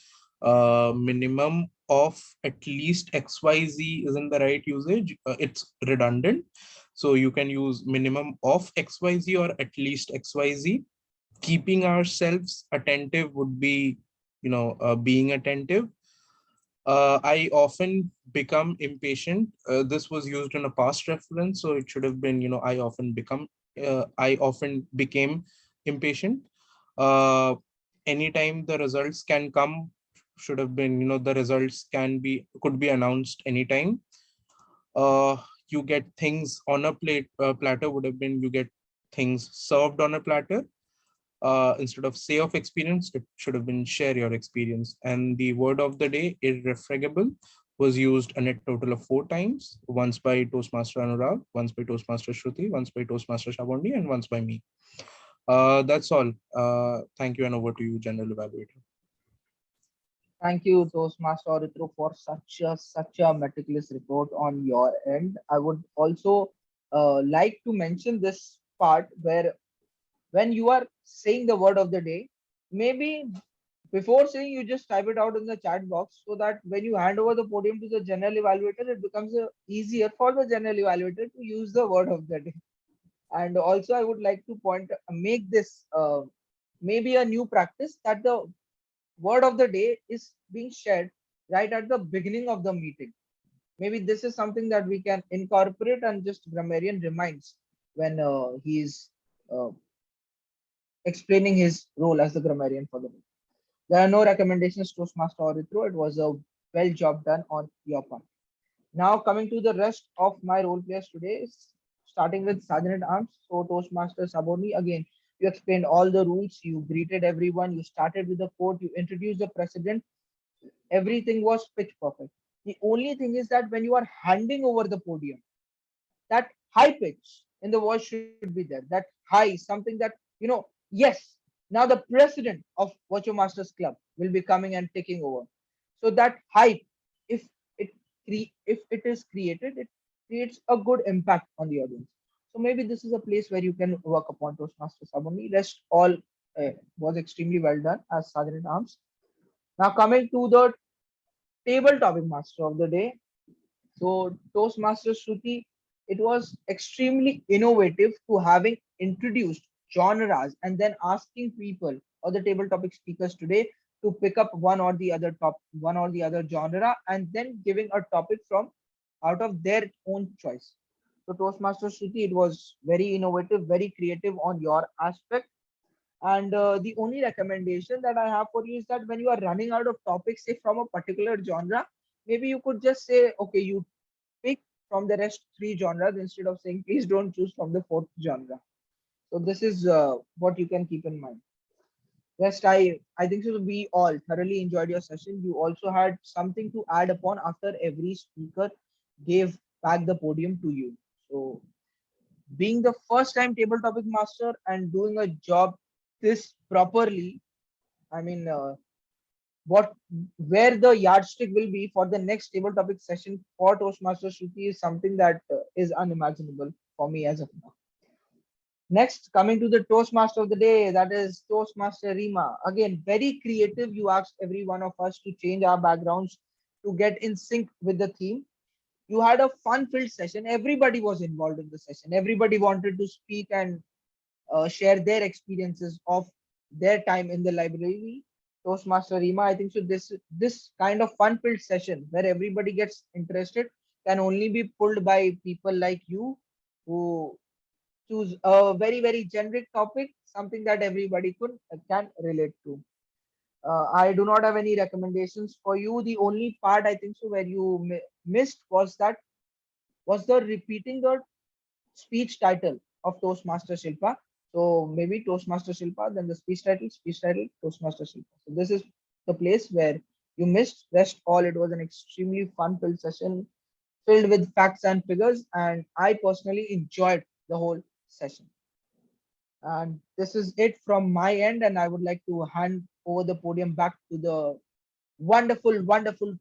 Minimum of at least XYZ isn't the right usage. It's redundant. So you can use minimum of XYZ or at least XYZ. Keeping ourselves attentive would be, being attentive. I often become impatient. This was used in a past reference, so it should have been, I often became impatient. Anytime the results can come, should have been, the results could be announced anytime. You get things on a platter would have been, you get things served on a platter. Instead of say of experience, it should have been share your experience. And the word of the day, irrefragable, was used a net total of 4 times, once by Toastmaster Anurag, once by Toastmaster Shruti, once by Toastmaster Shabondi, and once by me. That's all. Thank you, and over to you, General Evaluator. Thank you, Toastmaster Orithro, for such a meticulous report on your end. I would also like to mention this part where when you are saying the word of the day, maybe before saying you just type it out in the chat box so that when you hand over the podium to the general evaluator, it becomes easier for the general evaluator to use the word of the day. And also I would like to make this maybe a new practice, that the word of the day is being shared right at the beginning of the meeting. Maybe this is something that we can incorporate, and just grammarian reminds when he is explaining his role as the grammarian for the day. There are no recommendations, Toastmaster Orithro. It was a well job done on your part. Now coming to the rest of my role players today, starting with Sergeant at Arms. So Toastmaster Saboni, again, you explained all the rules, you greeted everyone, you started with the quote, you introduced the president. Everything was pitch perfect. The only thing is that when you are handing over the podium, that high pitch in the voice should be there. That high, something that, yes, now the president of VirtuoMasters Club will be coming and taking over. So that hype, if if it is created, it creates a good impact on the audience. So maybe this is a place where you can work upon Toastmasters Saboni. Rest all was extremely well done as Sergeant at Arms. Now coming to the table topic master of the day. So Toastmaster Shruti, it was extremely innovative to having introduced genres and then asking people or the table topic speakers today to pick up one or the other genre, and then giving a topic from out of their own choice. So Toastmaster Shruti, it was very innovative, very creative on your aspect. And the only recommendation that I have for you is that when you are running out of topics, say from a particular genre, maybe you could just say, okay, you pick from the rest 3 genres instead of saying, please don't choose from the 4th genre. So this is what you can keep in mind. Rest, I think so. We all thoroughly enjoyed your session. You also had something to add upon after every speaker gave back the podium to you. So being the first time table topic master and doing a job this properly, I mean, what where the yardstick will be for the next table topic session for Toastmaster Shruti is something that is unimaginable for me as of now. Next, coming to the Toastmaster of the day, that is Toastmaster Rima. Again, very creative. You asked every one of us to change our backgrounds to get in sync with the theme. You had a fun-filled session. Everybody was involved in the session. Everybody wanted to speak and share their experiences of their time in the library. Toastmaster Rima, I think so. This kind of fun-filled session where everybody gets interested can only be pulled by people like you who choose a very generic topic, something that everybody can relate to. I do not have any recommendations for you. The only part I think so where you missed was the repeating the speech title of Toastmaster Shilpa. So maybe Toastmaster Shilpa, then the speech title, Toastmaster Shilpa. So this is the place where you missed. Rest all, it was an extremely fun-filled session filled with facts and figures, and I personally enjoyed the whole session. And this is it from my end, and I would like to hand over the podium back to the wonderful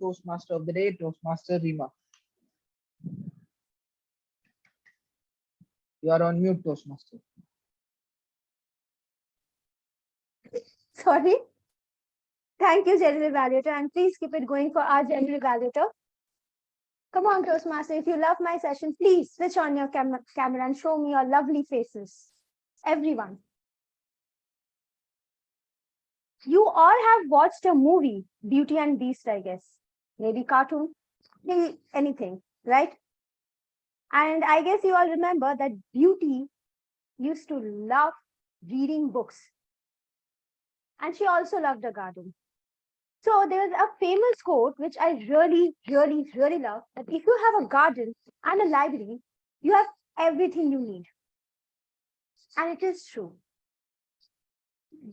Toastmaster of the day, Toastmaster Rima. You are on mute, Toastmaster. Sorry. Thank you, General Evaluator, and please keep it going for our General Evaluator. Come on, Toastmaster, if you love my session, please switch on your camera and show me your lovely faces. Everyone. You all have watched a movie, Beauty and Beast, I guess. Maybe cartoon, maybe anything, right? And I guess you all remember that Beauty used to love reading books. And she also loved a garden. So there's a famous quote, which I really love, that if you have a garden and a library, you have everything you need. And it is true.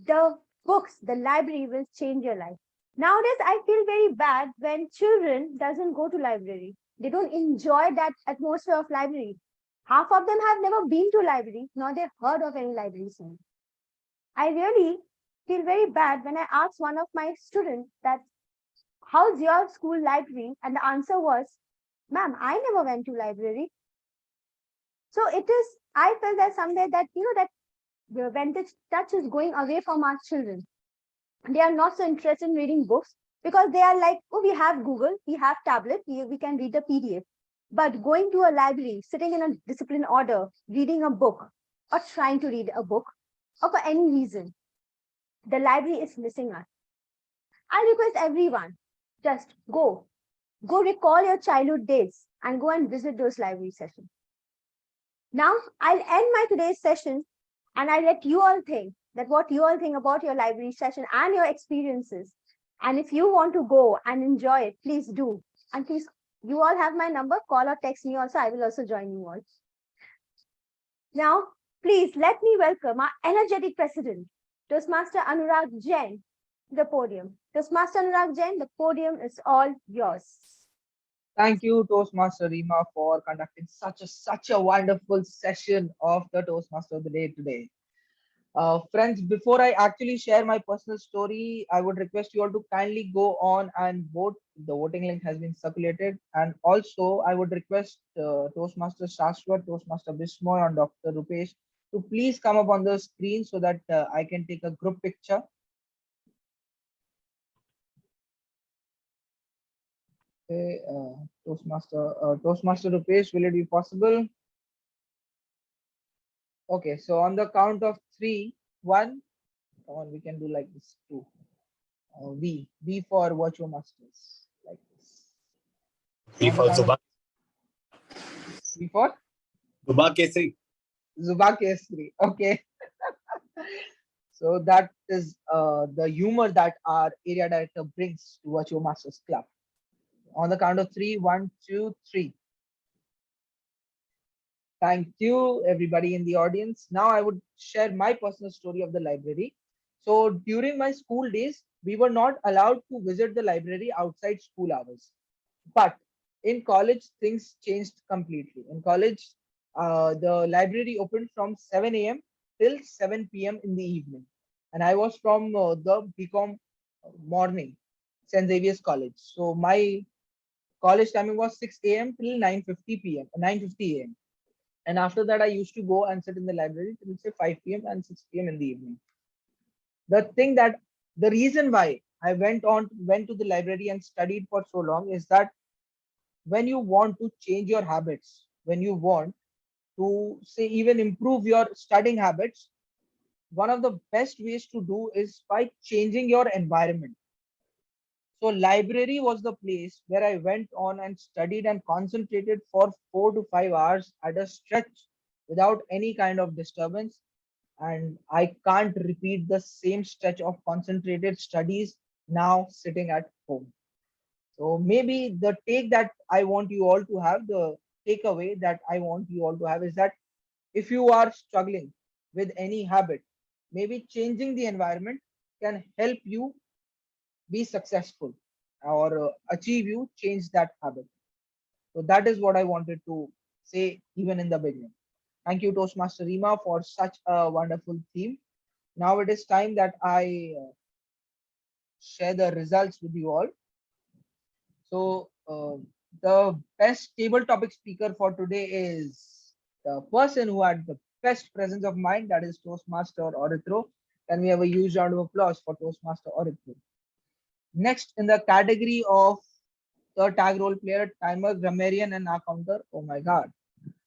The books, the library will change your life. Nowadays, I feel very bad when children doesn't go to library. They don't enjoy that atmosphere of library. Half of them have never been to library, nor they've heard of any library scene. I really feel very bad when I asked one of my students that, how's your school library? And the answer was, ma'am, I never went to library. So it is, I felt that somewhere that, that the vintage touch is going away from our children. They are not so interested in reading books because they are like, oh, we have Google, we have tablet, we can read the PDF. But going to a library, sitting in a disciplined order, reading a book or trying to read a book, or for any reason, the library is missing us. I request everyone, just go recall your childhood days and go and visit those library sessions. Now, I'll end my today's session and I'll let you all think that what you all think about your library session and your experiences. And if you want to go and enjoy it, please do. And please, you all have my number, call or text me also. I will also join you all. Now, please let me welcome our energetic president, Toastmaster Anurag Jain, to the podium. Toastmaster Anurag Jain, the podium is all yours. Thank you, Toastmaster Rima, for conducting such a wonderful session of the Toastmaster of the day today. Friends, before I actually share my personal story, I would request you all to kindly go on and vote. The voting link has been circulated. And also, I would request Toastmaster Shashwat, Toastmaster Bismoy, and Dr. Rupesh to please come up on the screen so that I can take a group picture. Okay, Toastmaster Rupesh, will it be possible? Okay, so on the count of 3, 1, come on, we can do like this too. V for VirtuoMasters, like this. V for Zuba. V for Zuba Kesri. Zuba Kesri. Okay. So that is the humor that our area director brings to VirtuoMasters Club. On the count of 3, 1, 2, 3. Thank you, everybody in the audience. Now I would share my personal story of the library. So during my school days, we were not allowed to visit the library outside school hours. But in college, things changed completely. In college, the library opened from 7 a.m. till 7 p.m. in the evening. And I was from the BCom morning, St. Xavier's College. So my college timing was 6 a.m. till 9:50 p.m. 9:50 a.m. And after that, I used to go and sit in the library till say 5 p.m. and 6 p.m. in the evening. The thing that the reason why I went to the library and studied for so long is that when you want to change your habits, when you want to say even improve your studying habits, one of the best ways to do is by changing your environment. So library was the place where I went on and studied and concentrated for 4 to 5 hours at a stretch without any kind of disturbance. And I can't repeat the same stretch of concentrated studies now sitting at home. So maybe the take that I want you all to have, the takeaway that I want you all to have is that if you are struggling with any habit, maybe changing the environment can help you be successful or achieve you change that habit. So that is what I wanted to say even in the beginning. Thank you, Toastmaster Rima, for such a wonderful theme. Now it is time that I share the results with you all. So the best table topic speaker for today is the person who had the best presence of mind, that is Toastmaster Orithro. Can we have a huge round of applause for Toastmaster Orithro? Next in the category of the tag role player, timer, grammarian, and counter. Oh my god.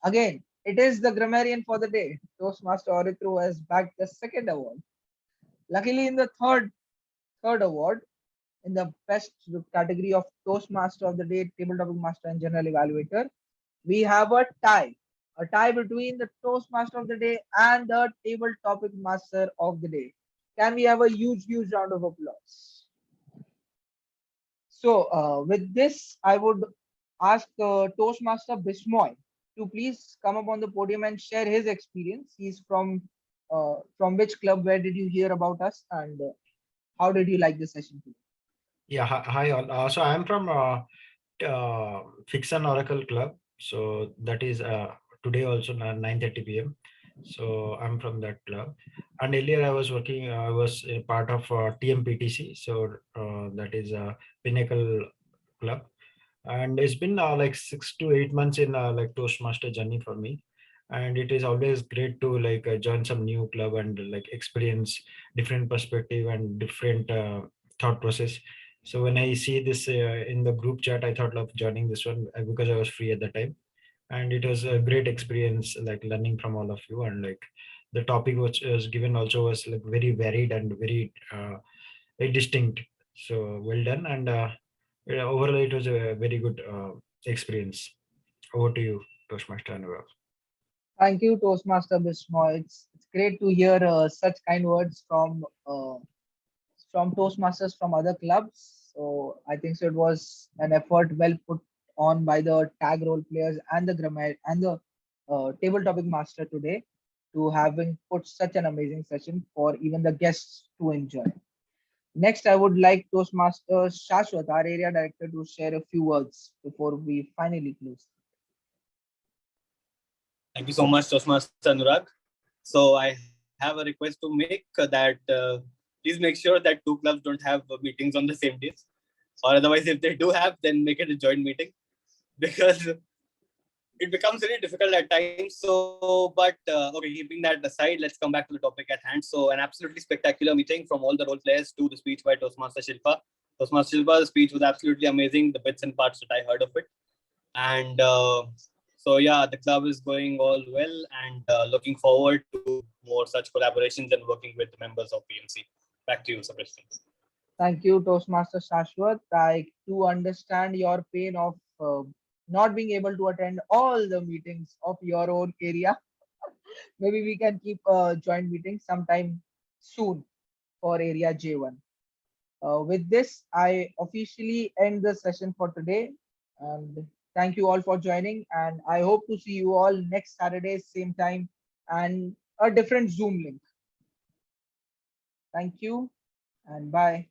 Again, it is the grammarian for the day. Toastmaster Orithro has bagged the second award. Luckily, in the third award, in the best category of Toastmaster of the day, table topic master, and general evaluator, we have a tie. A tie between the Toastmaster of the day and the table topic master of the day. Can we have a huge round of applause? So with this, I would ask Toastmaster Bismoy to please come up on the podium and share his experience. He's from which club? Where did you hear about us? And how did you like the session today? Yeah, hi all. So I'm from Fiction Oracle Club. So that is today also 9:30 p.m. So I'm from that club. And earlier I was working, I was a part of TMPTC. So that is a Pinnacle Club. And it's been like 6 to 8 months in like Toastmaster journey for me. And it is always great to like join some new club and like experience different perspective and different thought process. So when I see this in the group chat, I thought of joining this one because I was free at the time, and it was a great experience, like learning from all of you. And like the topic which was given also was like very varied and very distinct. So well done, and yeah, overall it was a very good experience. Over to you, Toastmaster Anurag. Thank you, Toastmaster Bismoy. It's great to hear such kind words from Toastmasters from other clubs. So I think so it was an effort well put on by the tag role players and the grammar and the table topic master today to having put such an amazing session for even the guests to enjoy. Next, I would like Toastmaster Shashwat, our area director, to share a few words before we finally close. Thank you so much, Toastmaster Anurag. So I have a request to make that please make sure that two clubs don't have meetings on the same days. Or otherwise, if they do have, then make it a joint meeting because it becomes really difficult at times. So, but okay, keeping that aside, let's come back to the topic at hand. So, an absolutely spectacular meeting from all the role players to the speech by Toastmaster Shilpa. Toastmaster Shilpa's speech was absolutely amazing, the bits and parts that I heard of it. And so, yeah, the club is going all well and looking forward to more such collaborations and working with members of PMC. Back to you, Sir President. Thank you, Toastmaster Shashwat. I do understand your pain of not being able to attend all the meetings of your own area. Maybe we can keep a joint meeting sometime soon for area J1. With this, I officially end the session for today. And Thank you all for joining, and I hope to see you all next Saturday, same time, and a different Zoom link. Thank you and bye.